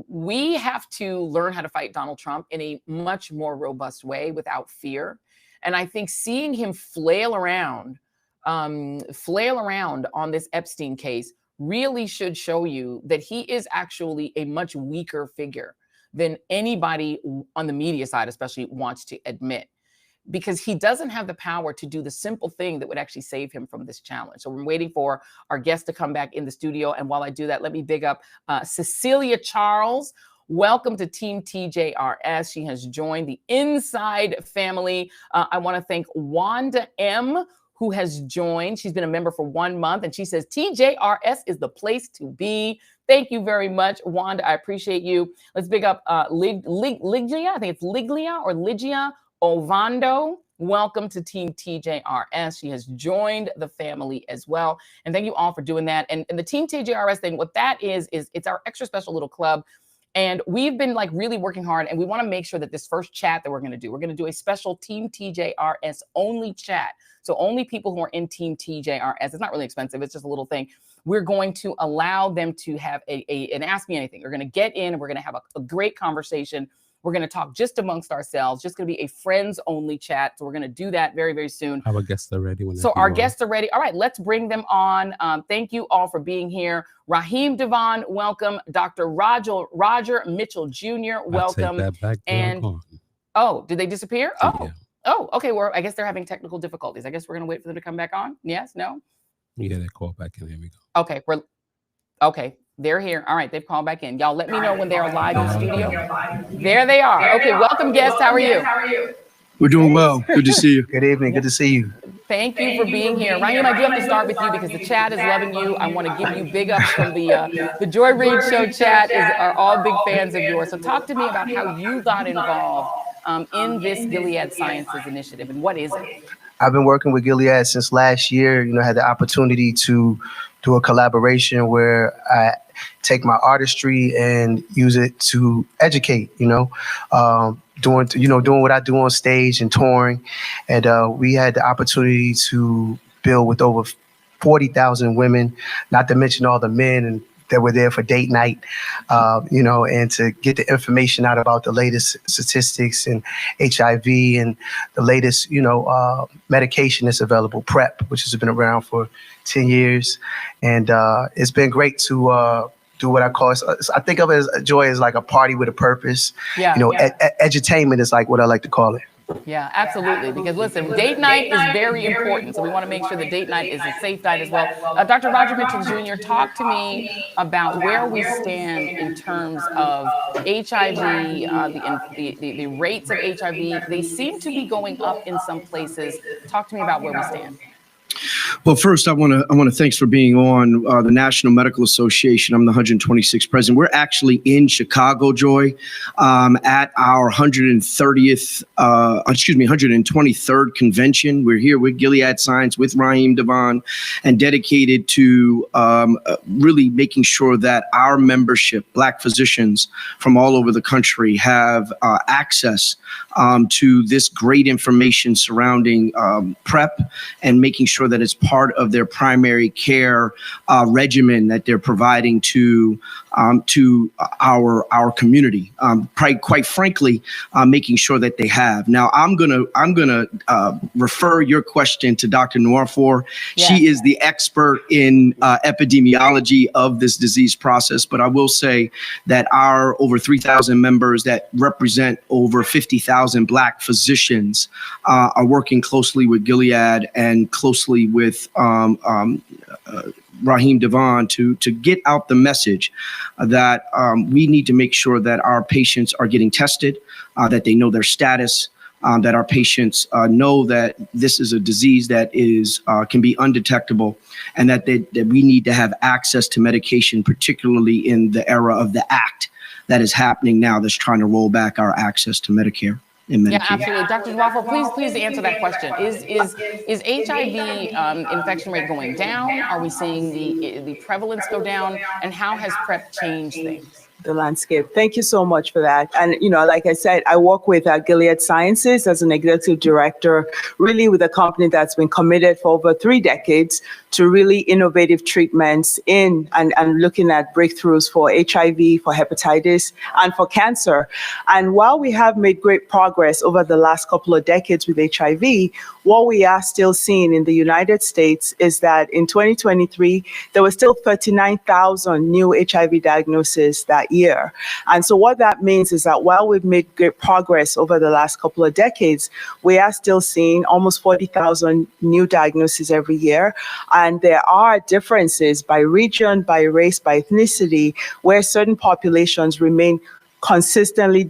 we have to learn how to fight Donald Trump in a much more robust way without fear. And I think seeing him flail around on this Epstein case really should show you that he is actually a much weaker figure than anybody on the media side, especially, wants to admit. Because he doesn't have the power to do the simple thing that would actually save him from this challenge. So we're waiting for our guest to come back in the studio. And while I do that, let me big up Cecilia Charles. Welcome to Team TJRS. She has joined the Inside family. I want to thank Wanda M., who has joined. She's been a member for 1 month, and she says TJRS is the place to be. Thank you very much, Wanda. I appreciate you. Let's big up Ligia. I think it's Ligia or Ligia Ovando. Welcome to Team TJRS. She has joined the family as well. And thank you all for doing that. And the Team TJRS thing, what that is it's our extra special little club. And we've been like really working hard, and we want to make sure that this first chat that we're going to do a special Team TJRS only chat. So only people who are in Team TJRS, it's not really expensive. It's just a little thing. We're going to allow them to have an Ask Me Anything. We're going to get in and we're going to have a great conversation. We're going to talk just amongst ourselves, just going to be a friends only chat. So we're going to do that very soon. Our guests are ready. So our guests are ready. All right, let's bring them on. Thank you all for being here. Raheem DeVaughn, welcome. Dr. Roger Mitchell Jr., welcome. Take that back. And oh, did they disappear? Oh, yeah. Oh, okay. Well, I guess they're having technical difficulties. I guess we're going to wait for them to come back on. Yes, no? Yeah, they call back in. Here we go. Okay, okay. They're here. All right, they've called back in. Y'all let me know when they're live in the studio. There they are. Okay, welcome guests. How are you? We're doing well. Good to see you. Good evening. Good to see you. Thank you for being here. Raheem, I do have to start with you because the chat is loving you. I want to give you big ups from the Joy Reid Show chat are all big fans of yours. So talk to me about how you got involved in this Gilead Sciences initiative, and what is it? I've been working with Gilead since last year. You know, had the opportunity to do a collaboration where I take my artistry and use it to educate, doing what I do on stage and touring. And we had the opportunity to build with over 40,000 women, not to mention all the men and that were there for date night, and to get the information out about the latest statistics and HIV and the latest, medication that's available, PrEP, which has been around for 10 years. And it's been great to do what I call, I think of it as Joy as like a party with a purpose. Yeah. Edutainment is like what I like to call it. Yeah, absolutely. Because listen, date night is very important. So we want to make sure the date night is a safe night as well. Dr. Roger Mitchell Jr., talk to me about where we stand in terms of HIV, the rates of HIV. They seem to be going up in some places. Talk to me about where we stand. Well, first, I want to thanks for being on the National Medical Association. I'm the 126th president. We're actually in Chicago, Joy, at our 123rd convention. We're here with Gilead Sciences, with Raheem DeVaughn, and dedicated to really making sure that our membership, Black physicians from all over the country, have access to this great information surrounding PrEP, and making sure that it's part of their primary care regimen that they're providing to our community. Quite frankly, making sure that they have. Now, I'm gonna refer your question to Dr. Nwafor. Yeah. She is the expert in epidemiology of this disease process. But I will say that our over 3,000 members that represent over 50,000 Black physicians are working closely with Gilead and closely with Raheem DeVaughn to get out the message that we need to make sure that our patients are getting tested, that they know their status, that our patients know that this is a disease that can be undetectable, and that we need to have access to medication, particularly in the era of the act that is happening now that's trying to roll back our access to Medicare. in Medicaid. Yeah, absolutely. Dr. Nwafor, please answer that question. Is HIV infection rate going down? Are we seeing the prevalence go down? And how has PrEP changed things? The landscape. Thank you so much for that. And, like I said, I work with Gilead Sciences as an executive director, really with a company that's been committed for over 3 decades to really innovative treatments in and looking at breakthroughs for HIV, for hepatitis, and for cancer. And while we have made great progress over the last couple of decades with HIV, what we are still seeing in the United States is that in 2023, there were still 39,000 new HIV diagnoses that year. And so what that means is that while we've made great progress over the last couple of decades, we are still seeing almost 40,000 new diagnoses every year. And there are differences by region, by race, by ethnicity, where certain populations remain consistently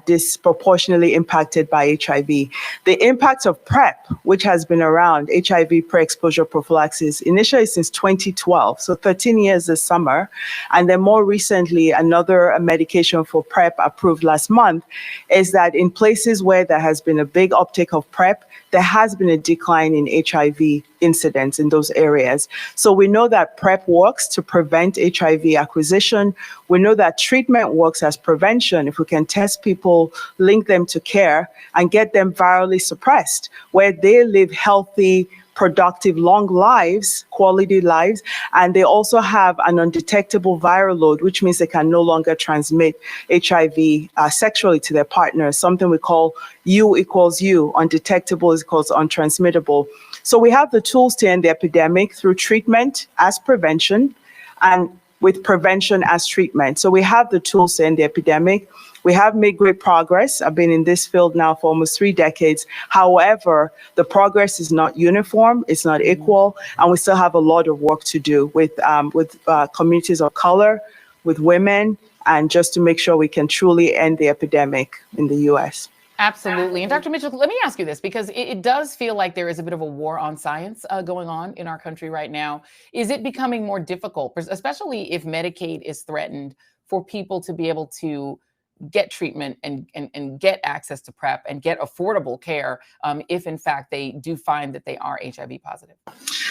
disproportionately impacted by HIV. The impact of PrEP, which has been around, HIV pre-exposure prophylaxis, initially since 2012, so 13 years this summer, and then more recently another medication for PrEP approved last month, is that in places where there has been a big uptake of PrEP, there has been a decline in HIV incidence in those areas. So we know that PrEP works to prevent HIV acquisition. We know that treatment works as prevention. If we can test people, link them to care, and get them virally suppressed, where they live healthy, productive, long lives, quality lives, and they also have an undetectable viral load, which means they can no longer transmit HIV sexually to their partner, something we call U equals U, undetectable is equals untransmittable. So we have the tools to end the epidemic through treatment as prevention and with prevention as treatment. So we have the tools to end the epidemic. We have made great progress. I've been in this field now for almost 3 decades. However, the progress is not uniform, it's not equal, and we still have a lot of work to do with communities of color, with women, and just to make sure we can truly end the epidemic in the U.S. Absolutely. And Dr. Mitchell, let me ask you this, because it does feel like there is a bit of a war on science going on in our country right now. Is it becoming more difficult, especially if Medicaid is threatened, for people to be able to get treatment and get access to PrEP and get affordable care if in fact they do find that they are HIV positive?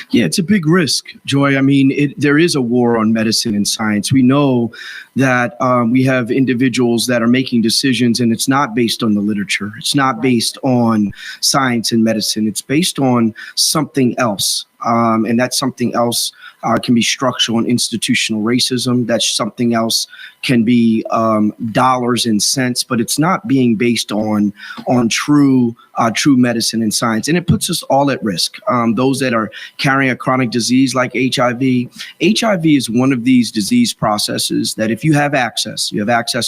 Yeah, it's a big risk, Joy. I mean, there is a war on medicine and science. We know that we have individuals that are making decisions, and it's not based on the literature. It's not based on science and medicine. It's based on something else. And that something else can be structural and institutional racism. That something else can be dollars and cents, but it's not being based on true medicine and science. And it puts us all at risk. Those that are carrying a chronic disease like HIV. HIV is one of these disease processes that if you have access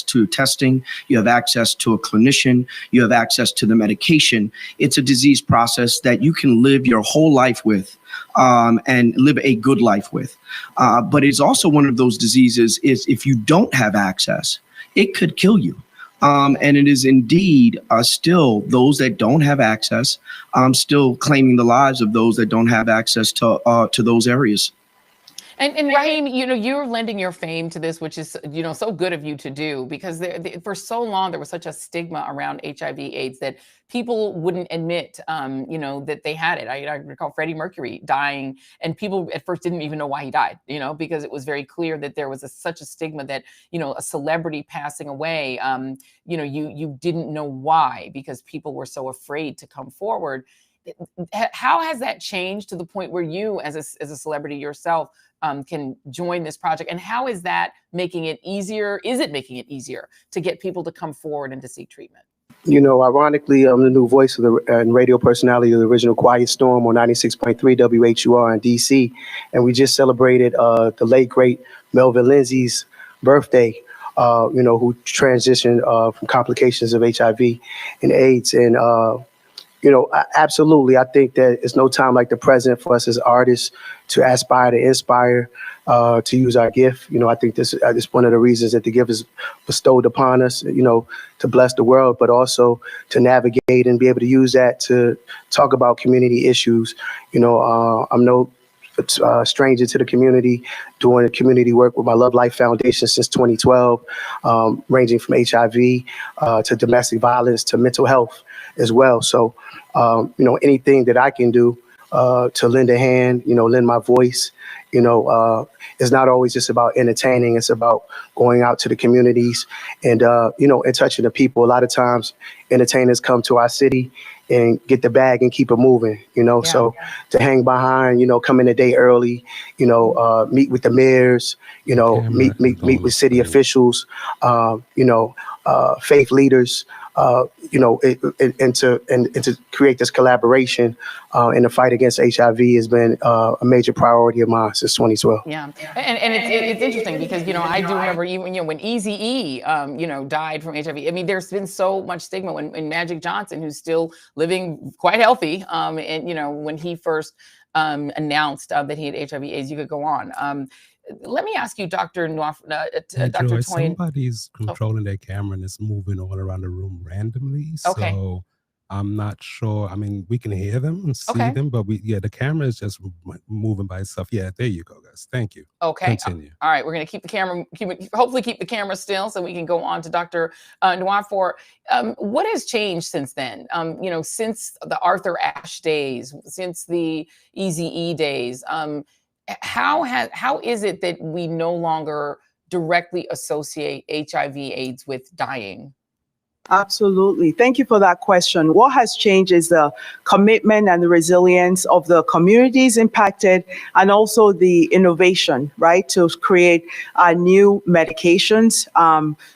to testing, you have access to a clinician, you have access to the medication. It's a disease process that you can live your whole life with. And live a good life with. But it's also one of those diseases is if you don't have access, it could kill you. And it is indeed still those that don't have access, still claiming the lives of those that don't have access to those areas. And Raheem, you're lending your fame to this, which is, so good of you to do, because for so long, there was such a stigma around HIV/AIDS that people wouldn't admit, that they had it. I recall Freddie Mercury dying, and people at first didn't even know why he died, because it was very clear that there was such a stigma that, a celebrity passing away, you didn't know why, because people were so afraid to come forward. How has that changed to the point where you, as a celebrity yourself, can join this project? And how is that making it easier? Is it making it easier to get people to come forward and to seek treatment? Ironically, I'm the new voice of and radio personality of the original Quiet Storm on 96.3 WHUR in DC. And we just celebrated the late, great Melvin Lindsay's birthday, who transitioned from complications of HIV and AIDS. And absolutely, I think that it's no time like the present for us as artists to aspire to inspire, to use our gift. I think this is one of the reasons that the gift is bestowed upon us, to bless the world, but also to navigate and be able to use that to talk about community issues. I'm no stranger to the community, doing community work with my Love Life Foundation since 2012, ranging from HIV to domestic violence to mental health. as well. So, anything that I can do to lend a hand, lend my voice, it's not always just about entertaining. It's about going out to the communities and, and touching the people. A lot of times entertainers come to our city and get the bag and keep it moving, so to hang behind, come in a day early, meet with the mayors, meet with city officials, faith leaders, and to create this collaboration in the fight against HIV has been a major priority of mine since 2012. Yeah, and it's interesting because I do remember even when Eazy-E died from HIV. I mean, there's been so much stigma when Magic Johnson, who's still living quite healthy, and when he first announced that he had HIV/AIDS, you could go on. Let me ask you, Dr. Nwafor, Dr. Joy, Toyin. Somebody's controlling their camera and it's moving all around the room randomly. Okay. So I'm not sure. I mean, we can hear them and see them, but the camera is just moving by itself. Yeah, there you go, guys. Thank you. Okay. Continue. All right, we're going to keep the camera, hopefully keep the camera still so we can go on to Dr. Nwafor. What has changed since then? Since the Arthur Ashe days, since the Eazy-E days, how is it that we no longer directly associate HIV/AIDS with dying? Absolutely. Thank you for that question. What has changed is the commitment and the resilience of the communities impacted and also the innovation, right, to create new medications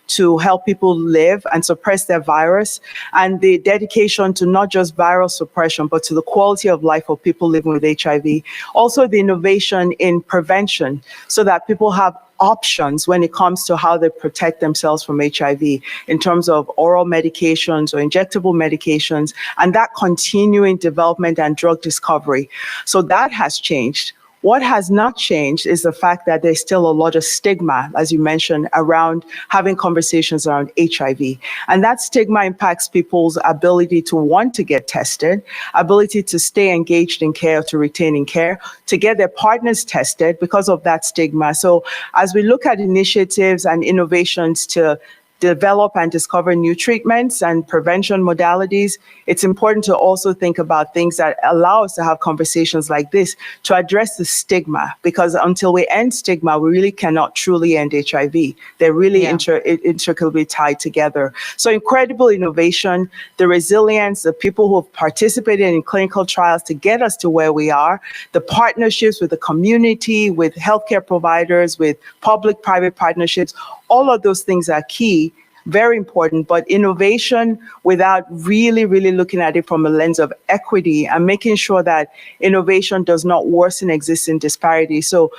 to help people live and suppress their virus, and the dedication to not just viral suppression, but to the quality of life of people living with HIV. Also the innovation in prevention so that people have options when it comes to how they protect themselves from HIV in terms of oral medications or injectable medications, and that continuing development and drug discovery. So that has changed. What has not changed is the fact that there's still a lot of stigma, as you mentioned, around having conversations around HIV. And that stigma impacts people's ability to want to get tested, ability to stay engaged in care, to retain in care, to get their partners tested because of that stigma. So as we look at initiatives and innovations to develop and discover new treatments and prevention modalities, it's important to also think about things that allow us to have conversations like this to address the stigma, because until we end stigma, we really cannot truly end HIV. They're really intricately tied together. So incredible innovation, the resilience, the people who have participated in clinical trials to get us to where we are, the partnerships with the community, with healthcare providers, with public-private partnerships, all of those things are key, very important, but innovation without really looking at it from a lens of equity and making sure that innovation does not worsen existing disparities. So,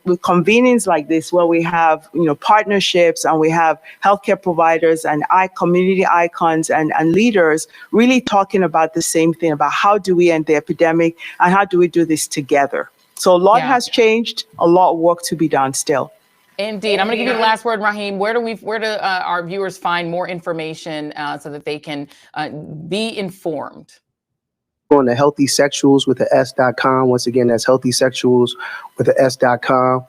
with convenings like this, where we have, partnerships and we have healthcare providers and community icons and leaders really talking about the same thing, about how do we end the epidemic and how do we do this together. So a lot has changed, a lot of work to be done still. Indeed. I'm going to give you the last word, Raheem. Where do our viewers find more information so that they can be informed? On the healthysexuals with the S.com. Once again, that's healthysexuals with the S.com.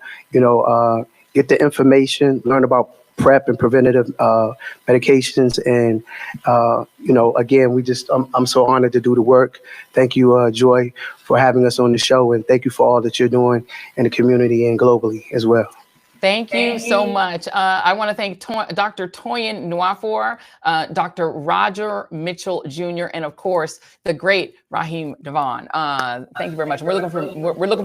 Get the information, learn about PrEP and preventative medications. And, again, I'm so honored to do the work. Thank you, Joy, for having us on the show. And thank you for all that you're doing in the community and globally as well. Thank you so much. I want to thank Dr. Toyin Nwafor, Dr. Roger Mitchell Jr., and of course, the great Raheem DeVaughn. Thank you very much. We're looking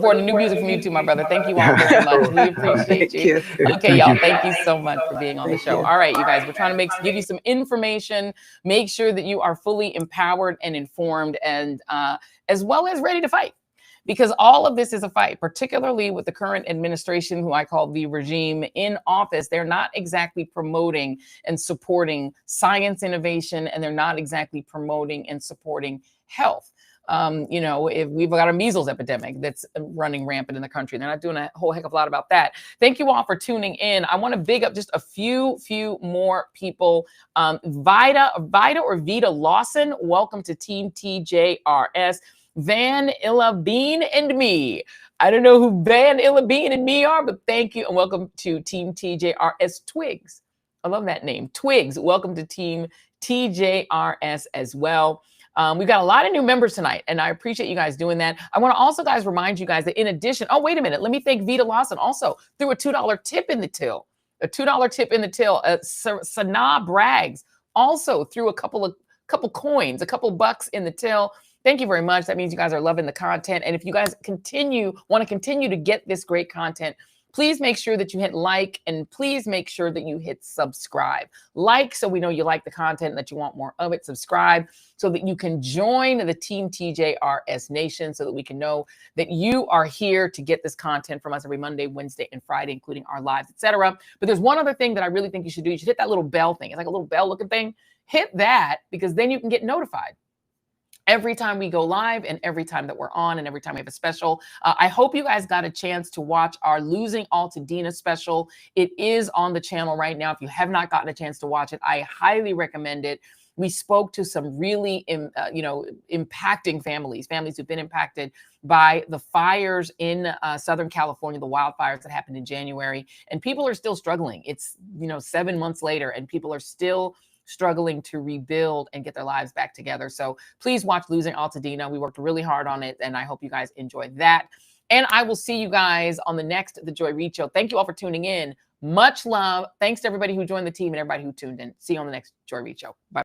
forward to new music from you too, my brother. Thank you all very much. We appreciate you. Okay, y'all. Thank you so much for being on the show. All right, you guys, we're trying to give you some information, make sure that you are fully empowered and informed, and as well as ready to fight. Because all of this is a fight, particularly with the current administration, who I call the regime in office. They're not exactly promoting and supporting science innovation, and they're not exactly promoting and supporting health. If we've got a measles epidemic that's running rampant in the country, they're not doing a whole heck of a lot about that. Thank you all for tuning in. I want to big up just a few more people. Vida Lawson, welcome to Team TJRS. Van Illa Bean and me. I don't know who Van Illa Bean and me are, but thank you and welcome to Team TJRS. Twigs. I love that name. Twigs. Welcome to Team TJRS as well. We've got a lot of new members tonight, and I appreciate you guys doing that. I want to also, guys, remind you guys that in addition, oh, wait a minute. Let me thank Vita Lawson also threw a $2 tip in the till. A $2 tip in the till. Sanaa Braggs also threw a couple coins, a couple bucks in the till. Thank you very much. That means you guys are loving the content. And if you guys want to continue to get this great content, please make sure that you hit like, and please make sure that you hit subscribe. Like, so we know you like the content and that you want more of it. Subscribe so that you can join the Team TJRS Nation, so that we can know that you are here to get this content from us every Monday, Wednesday, and Friday, including our lives, etc. But there's one other thing that I really think you should do. You should hit that little bell thing. It's like a little bell looking thing. Hit that, because then you can get notified every time we go live, and every time that we're on, and every time we have a special. I hope you guys got a chance to watch our Losing Altadena special. It is on the channel right now. If you have not gotten a chance to watch it, I highly recommend it. We spoke to some really, impacting families who've been impacted by the fires in Southern California, the wildfires that happened in January, and people are still struggling. It's, 7 months later, and people are still struggling to rebuild and get their lives back together. So please watch Losing Altadena. We worked really hard on it, and I hope you guys enjoyed that. And I will see you guys on the next The Joy Reid Show. Thank you all for tuning in. Much love. Thanks to everybody who joined the team and everybody who tuned in. See you on the next Joy Reid Show. Bye.